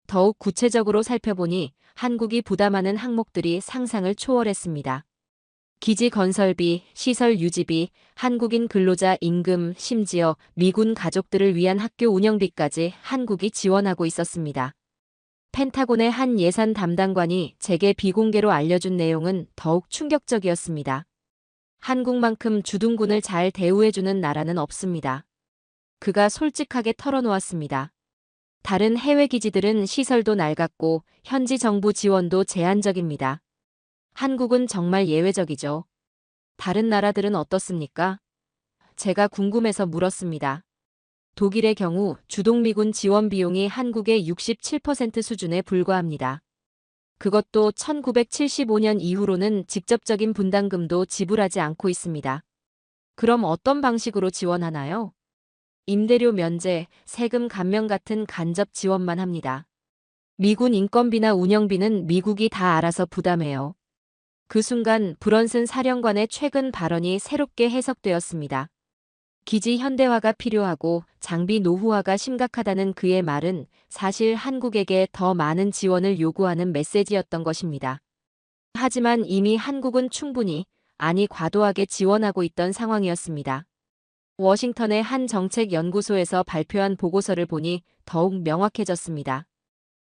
더욱 구체적으로 살펴보니 한국이 부담하는 항목들이 상상을 초월했습니다. 기지 건설비, 시설 유지비, 한국인 근로자 임금, 심지어 미군 가족들을 위한 학교 운영비까지 한국이 지원하고 있었습니다. 펜타곤의 한 예산 담당관이 제게 비공개로 알려준 내용은 더욱 충격적이었습니다. 한국만큼 주둔군을 잘 대우해주는 나라는 없습니다. 그가 솔직하게 털어놓았습니다. 다른 해외 기지들은 시설도 낡았고 현지 정부 지원도 제한적입니다. 한국은 정말 예외적이죠. 다른 나라들은 어떻습니까? 제가 궁금해서 물었습니다. 독일의 경우 주동미군 지원 비용이 한국의 67% 수준에 불과합니다. 그것도 1975년 이후로는 직접적인 분담금도 지불하지 않고 있습니다. 그럼 어떤 방식으로 지원하나요? 임대료 면제, 세금 감면 같은 간접 지원만 합니다. 미군 인건비나 운영비는 미국이 다 알아서 부담해요. 그 순간 브런슨 사령관의 최근 발언이 새롭게 해석되었습니다. 기지 현대화가 필요하고 장비 노후화가 심각하다는 그의 말은 사실 한국에게 더 많은 지원을 요구하는 메시지였던 것입니다. 하지만 이미 한국은 충분히, 아니 과도하게 지원하고 있던 상황이었습니다. 워싱턴의 한 정책연구소에서 발표한 보고서를 보니 더욱 명확해졌습니다.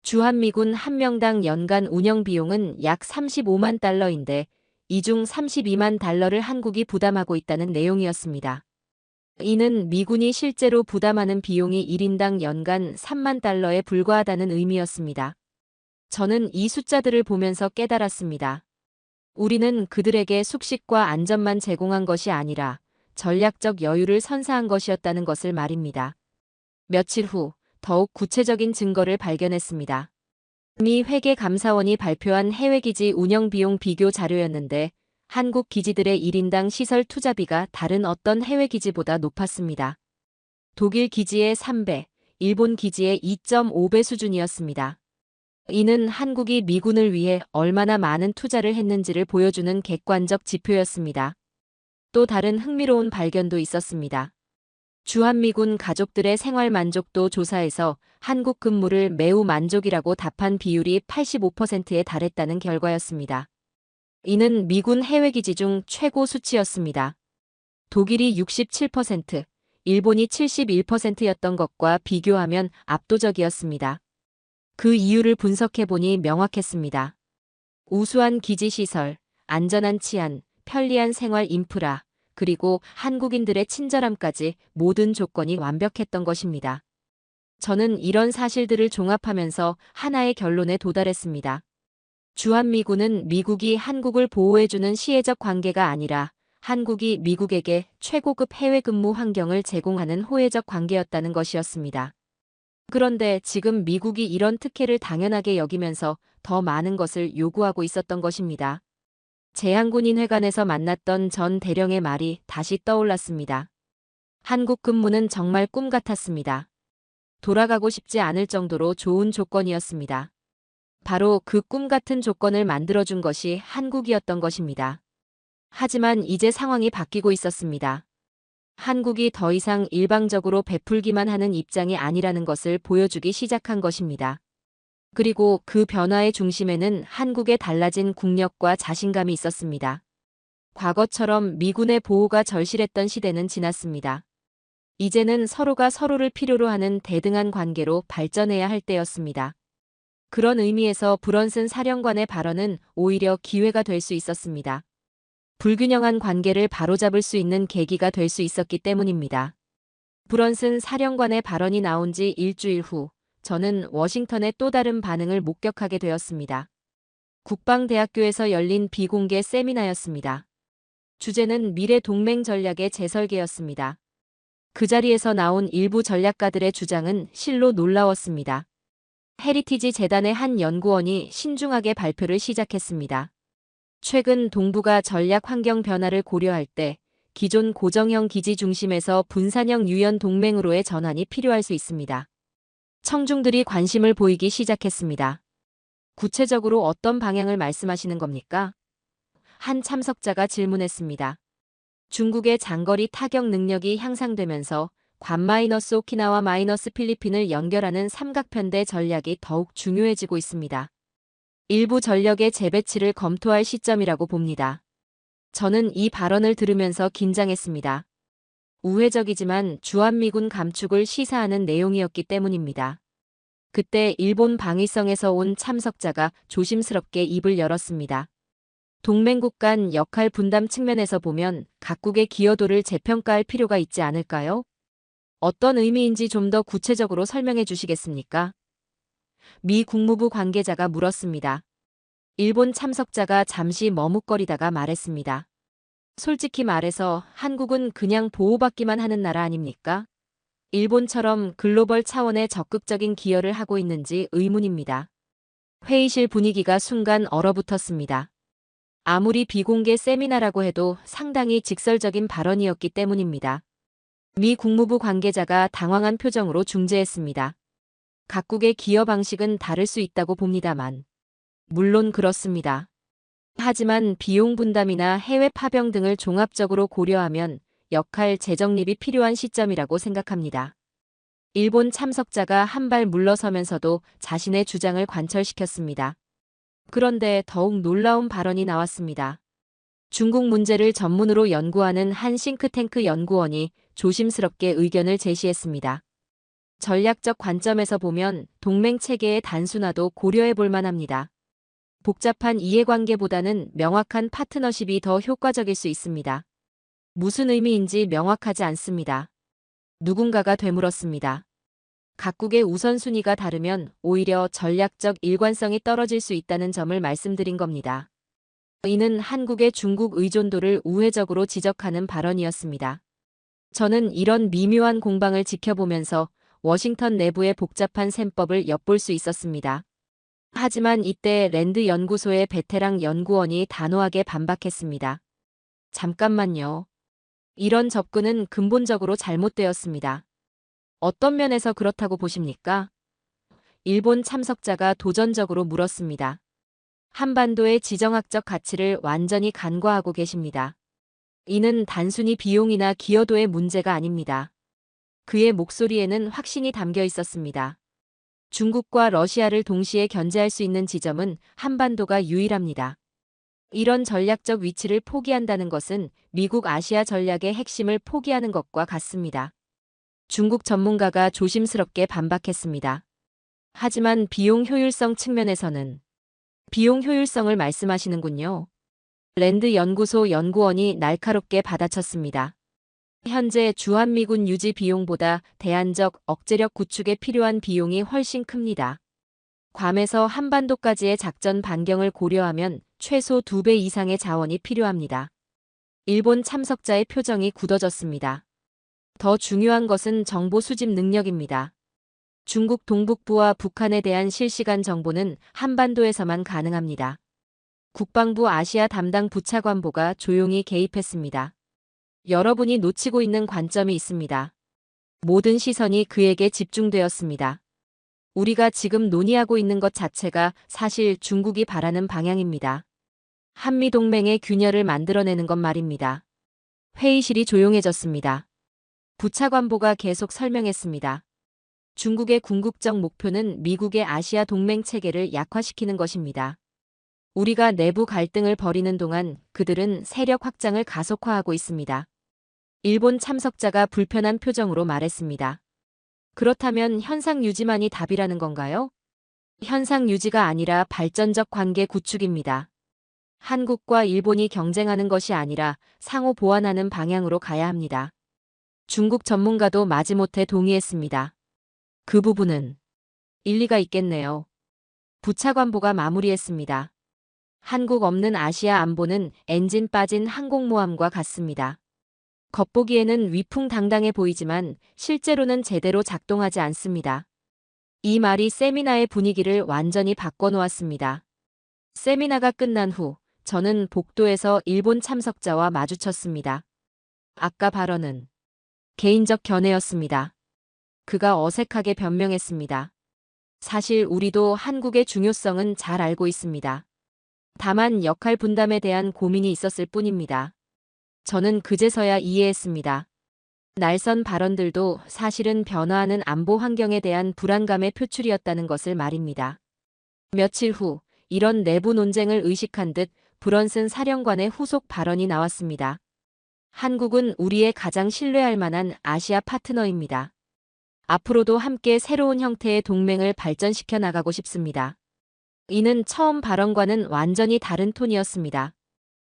주한미군 한 명당 연간 운영 비용은 약 35만 달러인데 이 중 32만 달러를 한국이 부담하고 있다는 내용이었습니다. 이는 미군이 실제로 부담하는 비용이 1인당 연간 3만 달러에 불과하다는 의미였습니다. 저는 이 숫자들을 보면서 깨달았습니다. 우리는 그들에게 숙식과 안전만 제공한 것이 아니라 전략적 여유를 선사한 것이었다는 것을 말입니다. 며칠 후 더욱 구체적인 증거를 발견했습니다. 미 회계감사원이 발표한 해외기지 운영비용 비교 자료였는데 한국 기지들의 1인당 시설 투자비가 다른 어떤 해외기지보다 높았습니다. 독일 기지의 3배, 일본 기지의 2.5배 수준이었습니다. 이는 한국이 미군을 위해 얼마나 많은 투자를 했는지를 보여주는 객관적 지표였습니다. 또 다른 흥미로운 발견도 있었습니다. 주한미군 가족들의 생활 만족도 조사에서 한국 근무를 매우 만족이라고 답한 비율이 85%에 달했다는 결과였습니다. 이는 미군 해외기지 중 최고 수치였습니다. 독일이 67%, 일본이 71%였던 것과 비교하면 압도적이었습니다. 그 이유를 분석해보니 명확했습니다. 우수한 기지시설, 안전한 치안, 편리한 생활 인프라, 그리고 한국인들의 친절함까지 모든 조건이 완벽했던 것입니다. 저는 이런 사실들을 종합하면서 하나의 결론에 도달했습니다. 주한미군은 미국이 한국을 보호해주는 시혜적 관계가 아니라 한국이 미국에게 최고급 해외 근무 환경을 제공하는 호혜적 관계였다는 것이었습니다. 그런데 지금 미국이 이런 특혜를 당연하게 여기면서 더 많은 것을 요구하고 있었던 것입니다. 제한군인회관에서 만났던 전 대령의 말이 다시 떠올랐습니다. 한국 근무는 정말 꿈 같았습니다. 돌아가고 싶지 않을 정도로 좋은 조건이었습니다. 바로 그 꿈 같은 조건을 만들어준 것이 한국이었던 것입니다. 하지만 이제 상황이 바뀌고 있었습니다. 한국이 더 이상 일방적으로 베풀기만 하는 입장이 아니라는 것을 보여주기 시작한 것입니다. 그리고 그 변화의 중심에는 한국의 달라진 국력과 자신감이 있었습니다. 과거처럼 미군의 보호가 절실했던 시대는 지났습니다. 이제는 서로가 서로를 필요로 하는 대등한 관계로 발전해야 할 때였습니다. 그런 의미에서 브런슨 사령관의 발언은 오히려 기회가 될 수 있었습니다. 불균형한 관계를 바로잡을 수 있는 계기가 될 수 있었기 때문입니다. 브런슨 사령관의 발언이 나온 지 일주일 후, 저는 워싱턴의 또 다른 반응을 목격하게 되었습니다. 국방대학교에서 열린 비공개 세미나였습니다. 주제는 미래 동맹 전략의 재설계였습니다. 그 자리에서 나온 일부 전략가들의 주장은 실로 놀라웠습니다. 헤리티지 재단의 한 연구원이 신중하게 발표를 시작했습니다. 최근 동북아 전략 환경 변화를 고려할 때 기존 고정형 기지 중심에서 분산형 유연 동맹으로의 전환이 필요할 수 있습니다. 청중들이 관심을 보이기 시작했습니다. 구체적으로 어떤 방향을 말씀하시는 겁니까? 한 참석자가 질문했습니다. 중국의 장거리 타격 능력이 향상되면서 괌 오키나와 필리핀을 연결하는 삼각편대 전략이 더욱 중요해지고 있습니다. 일부 전력의 재배치를 검토할 시점이라고 봅니다. 저는 이 발언을 들으면서 긴장했습니다. 우회적이지만 주한미군 감축을 시사하는 내용이었기 때문입니다. 그때 일본 방위성에서 온 참석자가 조심스럽게 입을 열었습니다. 동맹국 간 역할 분담 측면에서 보면 각국의 기여도를 재평가할 필요가 있지 않을까요? 어떤 의미인지 좀 더 구체적으로 설명해 주시겠습니까? 미 국무부 관계자가 물었습니다. 일본 참석자가 잠시 머뭇거리다가 말했습니다. 솔직히 말해서 한국은 그냥 보호받기만 하는 나라 아닙니까? 일본처럼 글로벌 차원의 적극적인 기여를 하고 있는지 의문입니다. 회의실 분위기가 순간 얼어붙었습니다. 아무리 비공개 세미나라고 해도 상당히 직설적인 발언이었기 때문입니다. 미 국무부 관계자가 당황한 표정으로 중재했습니다. 각국의 기여 방식은 다를 수 있다고 봅니다만. 물론 그렇습니다. 하지만 비용 분담이나 해외 파병 등을 종합적으로 고려하면 역할 재정립이 필요한 시점이라고 생각합니다. 일본 참석자가 한 발 물러서면서도 자신의 주장을 관철시켰습니다. 그런데 더욱 놀라운 발언이 나왔습니다. 중국 문제를 전문으로 연구하는 한 싱크탱크 연구원이 조심스럽게 의견을 제시했습니다. 전략적 관점에서 보면 동맹 체계의 단순화도 고려해 볼 만합니다. 복잡한 이해관계보다는 명확한 파트너십이 더 효과적일 수 있습니다. 무슨 의미인지 명확하지 않습니다. 누군가가 되물었습니다. 각국의 우선순위가 다르면 오히려 전략적 일관성이 떨어질 수 있다는 점을 말씀드린 겁니다. 이는 한국의 중국 의존도를 우회적으로 지적하는 발언이었습니다. 저는 이런 미묘한 공방을 지켜보면서 워싱턴 내부의 복잡한 셈법을 엿볼 수 있었습니다. 하지만 이때 랜드 연구소의 베테랑 연구원이 단호하게 반박했습니다. 잠깐만요. 이런 접근은 근본적으로 잘못되었습니다. 어떤 면에서 그렇다고 보십니까? 일본 참석자가 도전적으로 물었습니다. 한반도의 지정학적 가치를 완전히 간과하고 계십니다. 이는 단순히 비용이나 기여도의 문제가 아닙니다. 그의 목소리에는 확신이 담겨 있었습니다. 중국과 러시아를 동시에 견제할 수 있는 지점은 한반도가 유일합니다. 이런 전략적 위치를 포기한다는 것은 미국 아시아 전략의 핵심을 포기하는 것과 같습니다. 중국 전문가가 조심스럽게 반박했습니다. 하지만 비용 효율성 측면에서는 비용 효율성을 말씀하시는군요. 랜드 연구소 연구원이 날카롭게 받아쳤습니다. 현재 주한미군 유지 비용보다 대안적 억제력 구축에 필요한 비용이 훨씬 큽니다. 괌에서 한반도까지의 작전 반경을 고려하면 최소 2배 이상의 자원이 필요합니다. 일본 참석자의 표정이 굳어졌습니다. 더 중요한 것은 정보 수집 능력입니다. 중국 동북부와 북한에 대한 실시간 정보는 한반도에서만 가능합니다. 국방부 아시아 담당 부차관보가 조용히 개입했습니다. 여러분이 놓치고 있는 관점이 있습니다. 모든 시선이 그에게 집중되었습니다. 우리가 지금 논의하고 있는 것 자체가 사실 중국이 바라는 방향입니다. 한미동맹의 균열을 만들어내는 것 말입니다. 회의실이 조용해졌습니다. 부차관보가 계속 설명했습니다. 중국의 궁극적 목표는 미국의 아시아 동맹 체계를 약화시키는 것입니다. 우리가 내부 갈등을 벌이는 동안 그들은 세력 확장을 가속화하고 있습니다. 일본 참석자가 불편한 표정으로 말했습니다. 그렇다면 현상 유지만이 답이라는 건가요? 현상 유지가 아니라 발전적 관계 구축입니다. 한국과 일본이 경쟁하는 것이 아니라 상호 보완하는 방향으로 가야 합니다. 중국 전문가도 마지못해 동의했습니다. 그 부분은 일리가 있겠네요. 부차관보가 마무리했습니다. 한국 없는 아시아 안보는 엔진 빠진 항공모함과 같습니다. 겉보기에는 위풍당당해 보이지만 실제로는 제대로 작동하지 않습니다. 이 말이 세미나의 분위기를 완전히 바꿔놓았습니다. 세미나가 끝난 후 저는 복도에서 일본 참석자와 마주쳤습니다. 아까 발언은 개인적 견해였습니다. 그가 어색하게 변명했습니다. 사실 우리도 한국의 중요성은 잘 알고 있습니다. 다만 역할 분담에 대한 고민이 있었을 뿐입니다. 저는 그제서야 이해했습니다. 날선 발언들도 사실은 변화하는 안보 환경에 대한 불안감의 표출이었다는 것을 말입니다. 며칠 후 이런 내부 논쟁을 의식한 듯 브런슨 사령관의 후속 발언이 나왔습니다. 한국은 우리의 가장 신뢰할 만한 아시아 파트너입니다. 앞으로도 함께 새로운 형태의 동맹을 발전시켜 나가고 싶습니다. 이는 처음 발언과는 완전히 다른 톤이었습니다.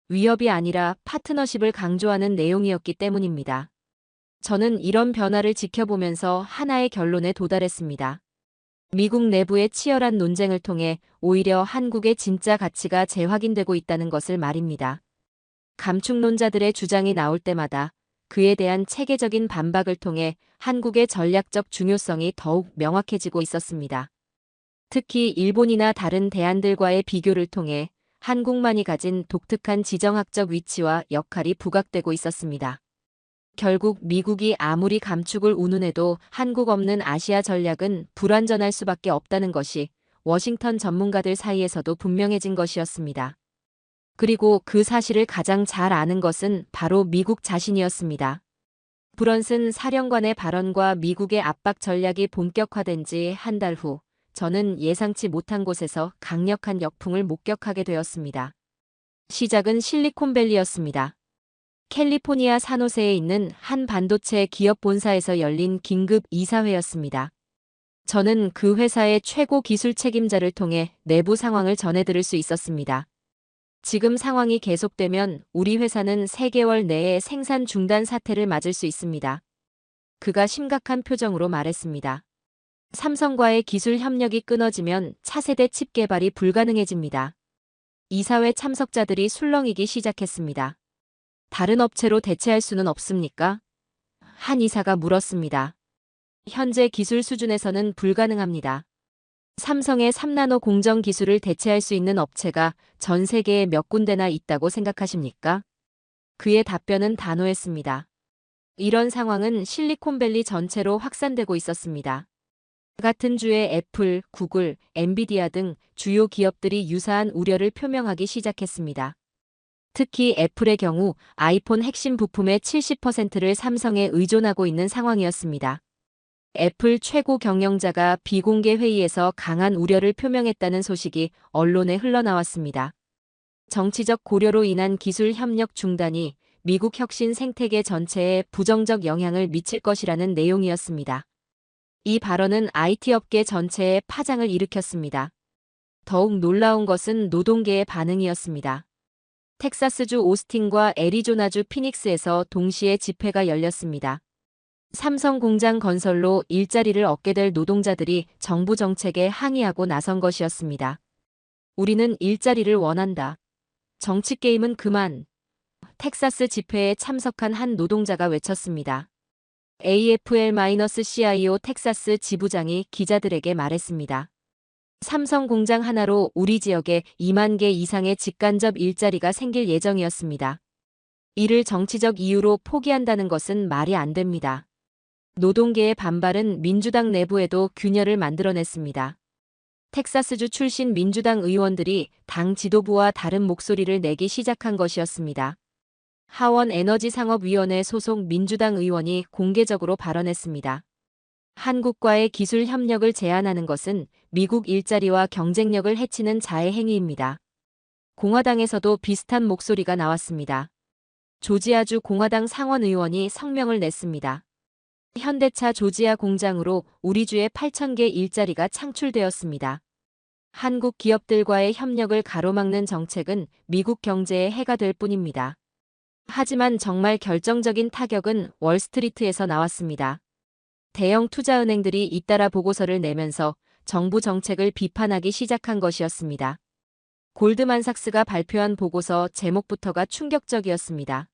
위협이 아니라 파트너십을 강조하는 내용이었기 때문입니다. 저는 이런 변화를 지켜보면서 하나의 결론에 도달했습니다. 미국 내부의 치열한 논쟁을 통해 오히려 한국의 진짜 가치가 재확인되고 있다는 것을 말입니다. 감축론자들의 주장이 나올 때마다 그에 대한 체계적인 반박을 통해 한국의 전략적 중요성이 더욱 명확해지고 있었습니다. 특히 일본이나 다른 대안들과의 비교를 통해 한국만이 가진 독특한 지정학적 위치와 역할이 부각되고 있었습니다. 결국 미국이 아무리 감축을 운운해도 한국 없는 아시아 전략은 불완전할 수밖에 없다는 것이 워싱턴 전문가들 사이에서도 분명해진 것이었습니다. 그리고 그 사실을 가장 잘 아는 것은 바로 미국 자신이었습니다. 브런슨 사령관의 발언과 미국의 압박 전략이 본격화된 지 한 달 후, 저는 예상치 못한 곳에서 강력한 역풍을 목격하게 되었습니다. 시작은 실리콘밸리였습니다. 캘리포니아 산호세에 있는 한 반도체 기업 본사에서 열린 긴급 이사회였습니다. 저는 그 회사의 최고 기술 책임자를 통해 내부 상황을 전해들을 수 있었습니다. 지금 상황이 계속되면 우리 회사는 3개월 내에 생산 중단 사태를 맞을 수 있습니다. 그가 심각한 표정으로 말했습니다. 삼성과의 기술 협력이 끊어지면 차세대 칩 개발이 불가능해집니다. 이사회 참석자들이 술렁이기 시작했습니다. 다른 업체로 대체할 수는 없습니까? 한 이사가 물었습니다. 현재 기술 수준에서는 불가능합니다. 삼성의 3나노 공정 기술을 대체할 수 있는 업체가 전 세계에 몇 군데나 있다고 생각하십니까? 그의 답변은 단호했습니다. 이런 상황은 실리콘밸리 전체로 확산되고 있었습니다. 같은 주에 애플, 구글, 엔비디아 등 주요 기업들이 유사한 우려를 표명하기 시작했습니다. 특히 애플의 경우 아이폰 핵심 부품의 70%를 삼성에 의존하고 있는 상황이었습니다. 애플 최고 경영자가 비공개 회의에서 강한 우려를 표명했다는 소식이 언론에 흘러나왔습니다. 정치적 고려로 인한 기술 협력 중단이 미국 혁신 생태계 전체에 부정적 영향을 미칠 것이라는 내용이었습니다. 이 발언은 IT 업계 전체에 파장을 일으켰습니다. 더욱 놀라운 것은 노동계의 반응이었습니다. 텍사스주 오스틴과 애리조나주 피닉스에서 동시에 집회가 열렸습니다. 삼성 공장 건설로 일자리를 얻게 될 노동자들이 정부 정책에 항의하고 나선 것이었습니다. 우리는 일자리를 원한다. 정치 게임은 그만. 텍사스 집회에 참석한 한 노동자가 외쳤습니다. AFL-CIO 텍사스 지부장이 기자들에게 말했습니다. 삼성 공장 하나로 우리 지역에 2만 개 이상의 직간접 일자리가 생길 예정이었습니다. 이를 정치적 이유로 포기한다는 것은 말이 안 됩니다. 노동계의 반발은 민주당 내부에도 균열을 만들어냈습니다. 텍사스주 출신 민주당 의원들이 당 지도부와 다른 목소리를 내기 시작한 것이었습니다. 하원에너지상업위원회 소속 민주당 의원이 공개적으로 발언했습니다. 한국과의 기술 협력을 제한하는 것은 미국 일자리와 경쟁력을 해치는 자해 행위입니다. 공화당에서도 비슷한 목소리가 나왔습니다. 조지아주 공화당 상원 의원이 성명을 냈습니다. 현대차 조지아 공장으로 우리 주에 8,000개 일자리가 창출되었습니다. 한국 기업들과의 협력을 가로막는 정책은 미국 경제에 해가 될 뿐입니다. 하지만 정말 결정적인 타격은 월스트리트에서 나왔습니다. 대형 투자은행들이 잇따라 보고서를 내면서 정부 정책을 비판하기 시작한 것이었습니다. 골드만삭스가 발표한 보고서 제목부터가 충격적이었습니다.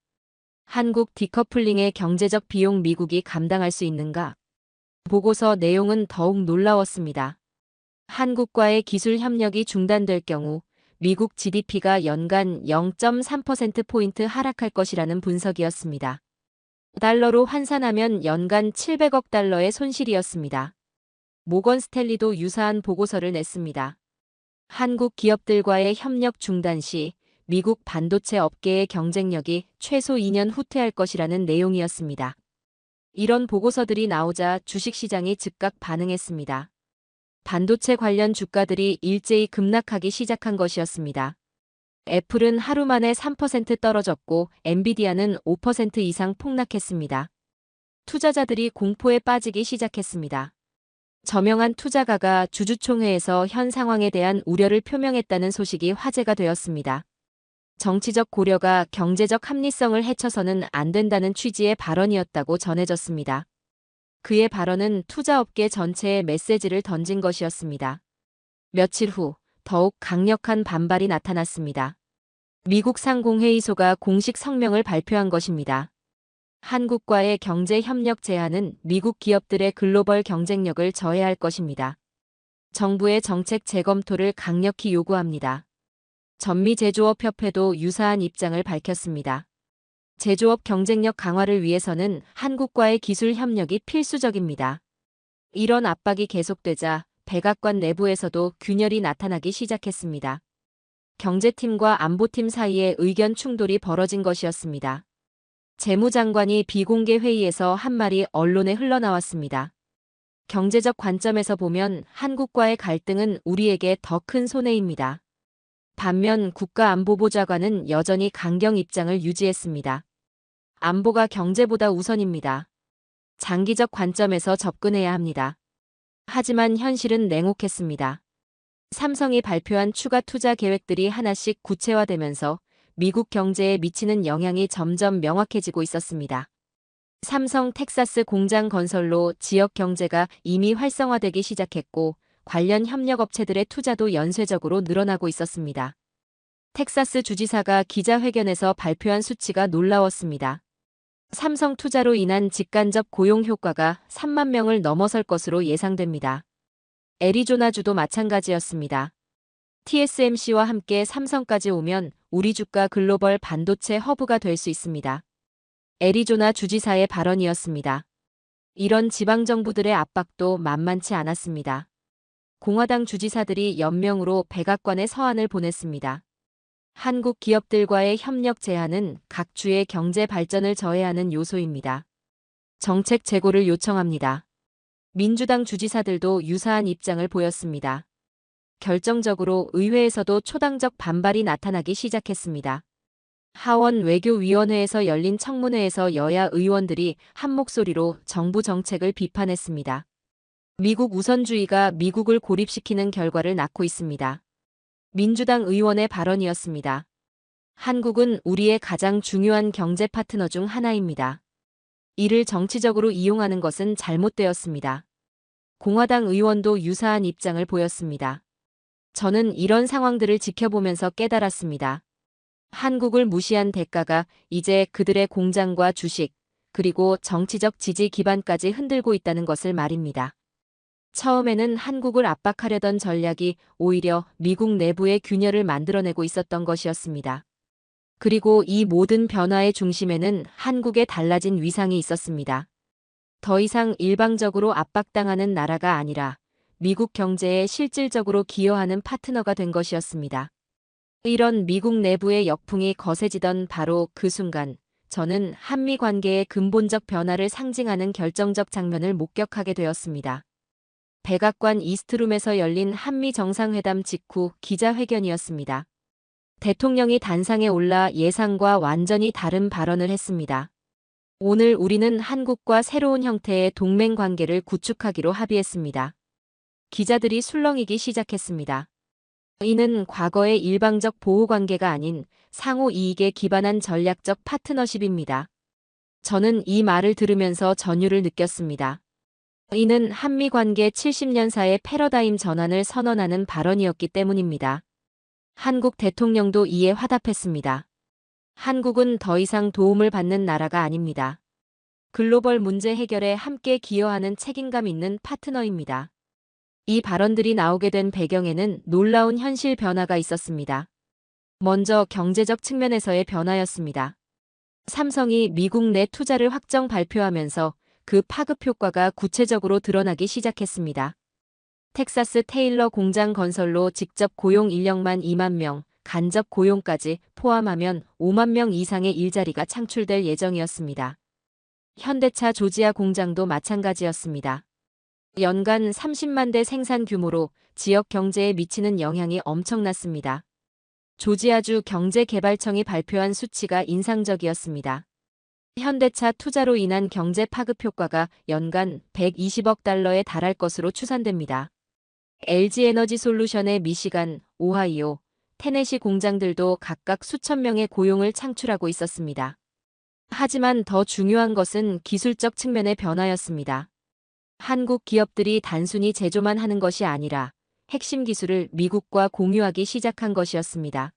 한국 디커플링의 경제적 비용 미국이 감당할 수 있는가? 보고서 내용은 더욱 놀라웠습니다. 한국과의 기술 협력이 중단될 경우 미국 GDP가 연간 0.3%포인트 하락할 것이라는 분석이었습니다. 달러로 환산하면 연간 700억 달러의 손실이었습니다. 모건 스탠리도 유사한 보고서를 냈습니다. 한국 기업들과의 협력 중단 시 미국 반도체 업계의 경쟁력이 최소 2년 후퇴할 것이라는 내용이었습니다. 이런 보고서들이 나오자 주식시장이 즉각 반응했습니다. 반도체 관련 주가들이 일제히 급락하기 시작한 것이었습니다. 애플은 하루 만에 3% 떨어졌고 엔비디아는 5% 이상 폭락했습니다. 투자자들이 공포에 빠지기 시작했습니다. 저명한 투자가가 주주총회에서 현 상황에 대한 우려를 표명했다는 소식이 화제가 되었습니다. 정치적 고려가 경제적 합리성을 해쳐서는 안 된다는 취지의 발언이었다고 전해졌습니다. 그의 발언은 투자업계 전체에 메시지를 던진 것이었습니다. 며칠 후 더욱 강력한 반발이 나타났습니다. 미국 상공회의소가 공식 성명을 발표한 것입니다. 한국과의 경제 협력 제한은 미국 기업들의 글로벌 경쟁력을 저해할 것입니다. 정부의 정책 재검토를 강력히 요구합니다. 전미제조업협회도 유사한 입장을 밝혔습니다. 제조업 경쟁력 강화를 위해서는 한국과의 기술 협력이 필수적입니다. 이런 압박이 계속되자 백악관 내부에서도 균열이 나타나기 시작했습니다. 경제팀과 안보팀 사이에 의견 충돌이 벌어진 것이었습니다. 재무장관이 비공개 회의에서 한 말이 언론에 흘러나왔습니다. 경제적 관점에서 보면 한국과의 갈등은 우리에게 더 큰 손해입니다. 반면 국가안보보좌관은 여전히 강경 입장을 유지했습니다. 안보가 경제보다 우선입니다. 장기적 관점에서 접근해야 합니다. 하지만 현실은 냉혹했습니다. 삼성이 발표한 추가 투자 계획들이 하나씩 구체화되면서 미국 경제에 미치는 영향이 점점 명확해지고 있었습니다. 삼성 텍사스 공장 건설로 지역 경제가 이미 활성화되기 시작했고 관련 협력업체들의 투자도 연쇄적으로 늘어나고 있었습니다. 텍사스 주지사가 기자회견에서 발표한 수치가 놀라웠습니다. 삼성 투자로 인한 직간접 고용 효과가 3만 명을 넘어설 것으로 예상됩니다. 애리조나주도 마찬가지였습니다. TSMC와 함께 삼성까지 오면 우리 주가 글로벌 반도체 허브가 될 수 있습니다. 애리조나 주지사의 발언이었습니다. 이런 지방정부들의 압박도 만만치 않았습니다. 공화당 주지사들이 연명으로 백악관에 서한을 보냈습니다. 한국 기업들과의 협력 제한은 각 주의 경제 발전을 저해하는 요소입니다. 정책 재고를 요청합니다. 민주당 주지사들도 유사한 입장을 보였습니다. 결정적으로 의회에서도 초당적 반발이 나타나기 시작했습니다. 하원 외교위원회에서 열린 청문회에서 여야 의원들이 한 목소리로 정부 정책을 비판했습니다. 미국 우선주의가 미국을 고립시키는 결과를 낳고 있습니다. 민주당 의원의 발언이었습니다. 한국은 우리의 가장 중요한 경제 파트너 중 하나입니다. 이를 정치적으로 이용하는 것은 잘못되었습니다. 공화당 의원도 유사한 입장을 보였습니다. 저는 이런 상황들을 지켜보면서 깨달았습니다. 한국을 무시한 대가가 이제 그들의 공장과 주식, 그리고 정치적 지지 기반까지 흔들고 있다는 것을 말입니다. 처음에는 한국을 압박하려던 전략이 오히려 미국 내부의 균열을 만들어내고 있었던 것이었습니다. 그리고 이 모든 변화의 중심에는 한국의 달라진 위상이 있었습니다. 더 이상 일방적으로 압박당하는 나라가 아니라 미국 경제에 실질적으로 기여하는 파트너가 된 것이었습니다. 이런 미국 내부의 역풍이 거세지던 바로 그 순간 저는 한미 관계의 근본적 변화를 상징하는 결정적 장면을 목격하게 되었습니다. 백악관 이스트룸에서 열린 한미 정상회담 직후 기자회견이었습니다. 대통령이 단상에 올라 예상과 완전히 다른 발언을 했습니다. 오늘 우리는 한국과 새로운 형태의 동맹 관계를 구축하기로 합의했습니다. 기자들이 술렁이기 시작했습니다. 이는 과거의 일방적 보호 관계가 아닌 상호 이익에 기반한 전략적 파트너십입니다. 저는 이 말을 들으면서 전율을 느꼈습니다. 이는 한미 관계 70년사의 패러다임 전환을 선언하는 발언이었기 때문입니다. 한국 대통령도 이에 화답했습니다. 한국은 더 이상 도움을 받는 나라가 아닙니다. 글로벌 문제 해결에 함께 기여하는 책임감 있는 파트너입니다. 이 발언들이 나오게 된 배경에는 놀라운 현실 변화가 있었습니다. 먼저 경제적 측면에서의 변화였습니다. 삼성이 미국 내 투자를 확정 발표하면서 그 파급 효과가 구체적으로 드러나기 시작했습니다. 텍사스 테일러 공장 건설로 직접 고용 인력만 2만 명, 간접 고용까지 포함하면 5만 명 이상의 일자리가 창출될 예정이었습니다. 현대차 조지아 공장도 마찬가지였습니다. 연간 30만 대 생산 규모로 지역 경제에 미치는 영향이 엄청났습니다. 조지아주 경제개발청이 발표한 수치가 인상적이었습니다. 현대차 투자로 인한 경제 파급 효과가 연간 120억 달러에 달할 것으로 추산됩니다. LG에너지솔루션의 미시간, 오하이오, 테네시 공장들도 각각 수천 명의 고용을 창출하고 있었습니다. 하지만 더 중요한 것은 기술적 측면의 변화였습니다. 한국 기업들이 단순히 제조만 하는 것이 아니라 핵심 기술을 미국과 공유하기 시작한 것이었습니다.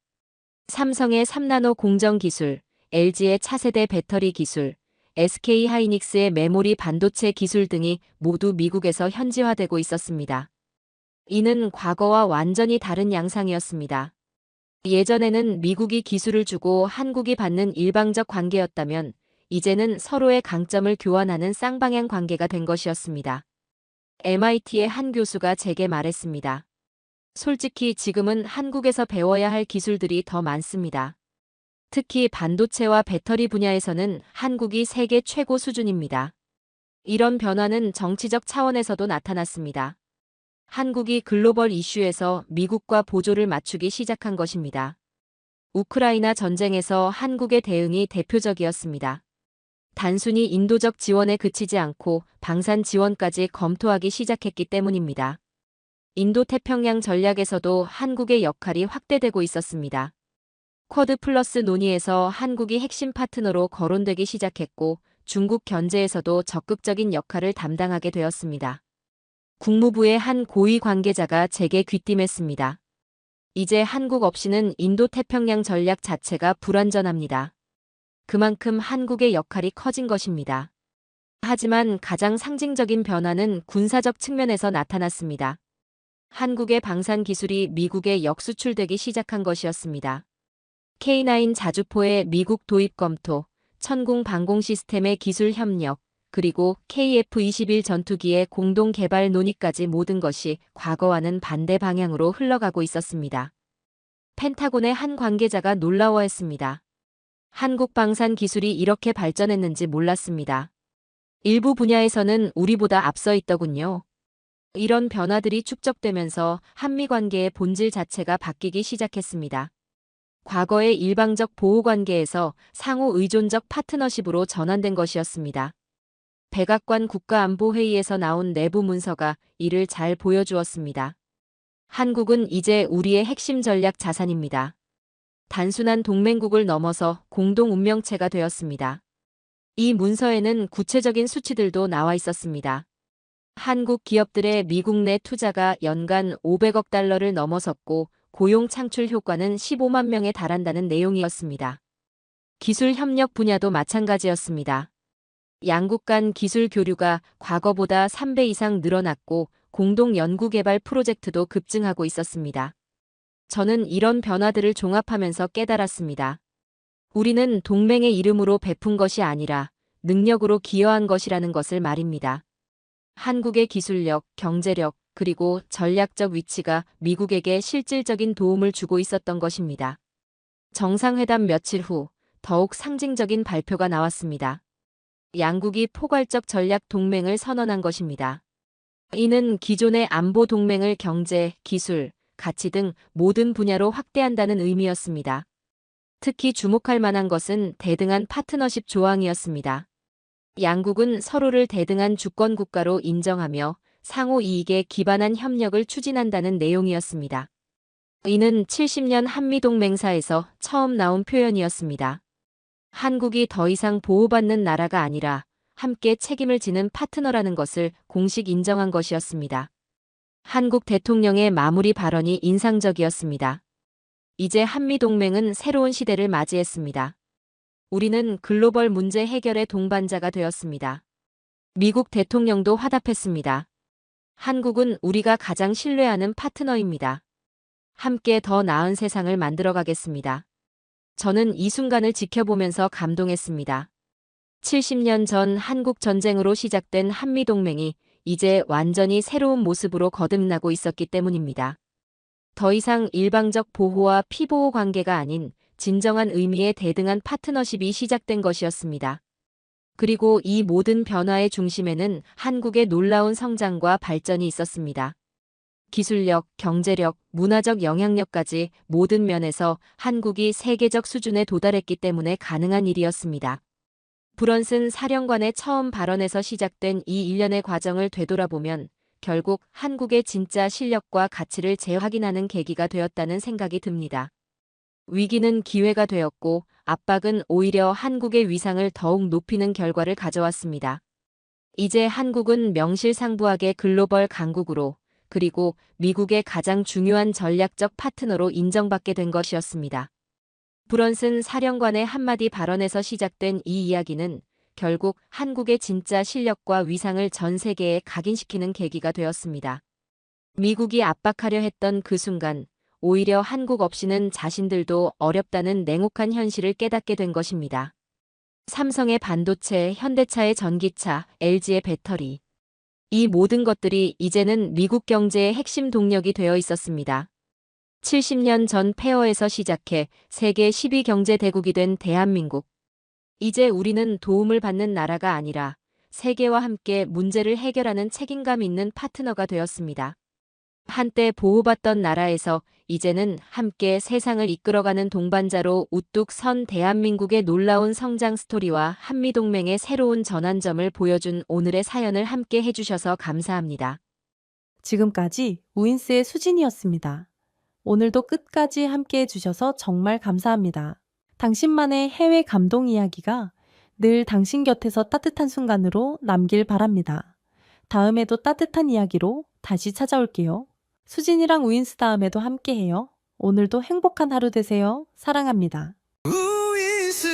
삼성의 3나노 공정 기술, LG의 차세대 배터리 기술, SK 하이닉스의 메모리 반도체 기술 등이 모두 미국에서 현지화되고 있었습니다. 이는 과거와 완전히 다른 양상이었습니다. 예전에는 미국이 기술을 주고 한국이 받는 일방적 관계였다면 이제는 서로의 강점을 교환하는 쌍방향 관계가 된 것이었습니다. MIT의 한 교수가 제게 말했습니다. 솔직히 지금은 한국에서 배워야 할 기술들이 더 많습니다. 특히 반도체와 배터리 분야에서는 한국이 세계 최고 수준입니다. 이런 변화는 정치적 차원에서도 나타났습니다. 한국이 글로벌 이슈에서 미국과 보조를 맞추기 시작한 것입니다. 우크라이나 전쟁에서 한국의 대응이 대표적이었습니다. 단순히 인도적 지원에 그치지 않고 방산 지원까지 검토하기 시작했기 때문입니다. 인도태평양 전략에서도 한국의 역할이 확대되고 있었습니다. 쿼드 플러스 논의에서 한국이 핵심 파트너로 거론되기 시작했고 중국 견제에서도 적극적인 역할을 담당하게 되었습니다. 국무부의 한 고위 관계자가 제게 귀띔했습니다. 이제 한국 없이는 인도태평양 전략 자체가 불완전합니다. 그만큼 한국의 역할이 커진 것입니다. 하지만 가장 상징적인 변화는 군사적 측면에서 나타났습니다. 한국의 방산 기술이 미국에 역수출되기 시작한 것이었습니다. K9 자주포의 미국 도입 검토, 천궁 방공 시스템의 기술 협력, 그리고 KF-21 전투기의 공동 개발 논의까지 모든 것이 과거와는 반대 방향으로 흘러가고 있었습니다. 펜타곤의 한 관계자가 놀라워했습니다. 한국 방산 기술이 이렇게 발전했는지 몰랐습니다. 일부 분야에서는 우리보다 앞서 있더군요. 이런 변화들이 축적되면서 한미 관계의 본질 자체가 바뀌기 시작했습니다. 과거의 일방적 보호 관계에서 상호 의존적 파트너십으로 전환된 것이었습니다. 백악관 국가안보회의에서 나온 내부 문서가 이를 잘 보여주었습니다. 한국은 이제 우리의 핵심 전략 자산입니다. 단순한 동맹국을 넘어서 공동 운명체가 되었습니다. 이 문서에는 구체적인 수치들도 나와 있었습니다. 한국 기업들의 미국 내 투자가 연간 500억 달러를 넘어섰고 고용 창출 효과는 15만 명에 달한다는 내용이었습니다. 기술 협력 분야도 마찬가지였습니다. 양국 간 기술 교류가 과거보다 3배 이상 늘어났고 공동 연구개발 프로젝트도 급증하고 있었습니다. 저는 이런 변화들을 종합하면서 깨달았습니다. 우리는 동맹의 이름으로 베푼 것이 아니라 능력으로 기여한 것이라는 것을 말입니다. 한국의 기술력, 경제력, 그리고 전략적 위치가 미국에게 실질적인 도움을 주고 있었던 것입니다. 정상회담 며칠 후 더욱 상징적인 발표가 나왔습니다. 양국이 포괄적 전략 동맹을 선언한 것입니다. 이는 기존의 안보 동맹을 경제, 기술, 가치 등 모든 분야로 확대한다는 의미였습니다. 특히 주목할 만한 것은 대등한 파트너십 조항이었습니다. 양국은 서로를 대등한 주권 국가로 인정하며 상호 이익에 기반한 협력을 추진한다는 내용이었습니다. 이는 70년 한미동맹사에서 처음 나온 표현이었습니다. 한국이 더 이상 보호받는 나라가 아니라 함께 책임을 지는 파트너라는 것을 공식 인정한 것이었습니다. 한국 대통령의 마무리 발언이 인상적이었습니다. 이제 한미동맹은 새로운 시대를 맞이했습니다. 우리는 글로벌 문제 해결의 동반자가 되었습니다. 미국 대통령도 화답했습니다. 한국은 우리가 가장 신뢰하는 파트너입니다. 함께 더 나은 세상을 만들어가겠습니다. 저는 이 순간을 지켜보면서 감동했습니다. 70년 전 한국 전쟁으로 시작된 한미동맹이 이제 완전히 새로운 모습으로 거듭나고 있었기 때문입니다. 더 이상 일방적 보호와 피보호 관계가 아닌 진정한 의미의 대등한 파트너십이 시작된 것이었습니다. 그리고 이 모든 변화의 중심에는 한국의 놀라운 성장과 발전이 있었습니다. 기술력, 경제력, 문화적 영향력까지 모든 면에서 한국이 세계적 수준에 도달했기 때문에 가능한 일이었습니다. 브런슨 사령관의 처음 발언에서 시작된 이 일련의 과정을 되돌아보면 결국 한국의 진짜 실력과 가치를 재확인하는 계기가 되었다는 생각이 듭니다. 위기는 기회가 되었고 압박은 오히려 한국의 위상을 더욱 높이는 결과를 가져왔습니다. 이제 한국은 명실상부하게 글로벌 강국으로 그리고 미국의 가장 중요한 전략적 파트너로 인정받게 된 것이었습니다. 브런슨 사령관의 한마디 발언에서 시작된 이 이야기는 결국 한국의 진짜 실력과 위상을 전 세계에 각인시키는 계기가 되었습니다. 미국이 압박하려 했던 그 순간 오히려 한국 없이는 자신들도 어렵다는 냉혹한 현실을 깨닫게 된 것입니다. 삼성의 반도체, 현대차의 전기차, LG의 배터리. 이 모든 것들이 이제는 미국 경제의 핵심 동력이 되어 있었습니다. 70년 전 폐허에서 시작해 세계 10위 경제 대국이 된 대한민국. 이제 우리는 도움을 받는 나라가 아니라 세계와 함께 문제를 해결하는 책임감 있는 파트너가 되었습니다. 한때 보호받던 나라에서 이제는 함께 세상을 이끌어가는 동반자로 우뚝 선 대한민국의 놀라운 성장 스토리와 한미동맹의 새로운 전환점을 보여준 오늘의 사연을 함께 해주셔서 감사합니다. 지금까지 우인스의 수진이었습니다. 오늘도 끝까지 함께 해주셔서 정말 감사합니다. 당신만의 해외 감동 이야기가 늘 당신 곁에서 따뜻한 순간으로 남길 바랍니다. 다음에도 따뜻한 이야기로 다시 찾아올게요. 수진이랑 우인스 다음에도 함께해요. 오늘도 행복한 하루 되세요. 사랑합니다. 우인수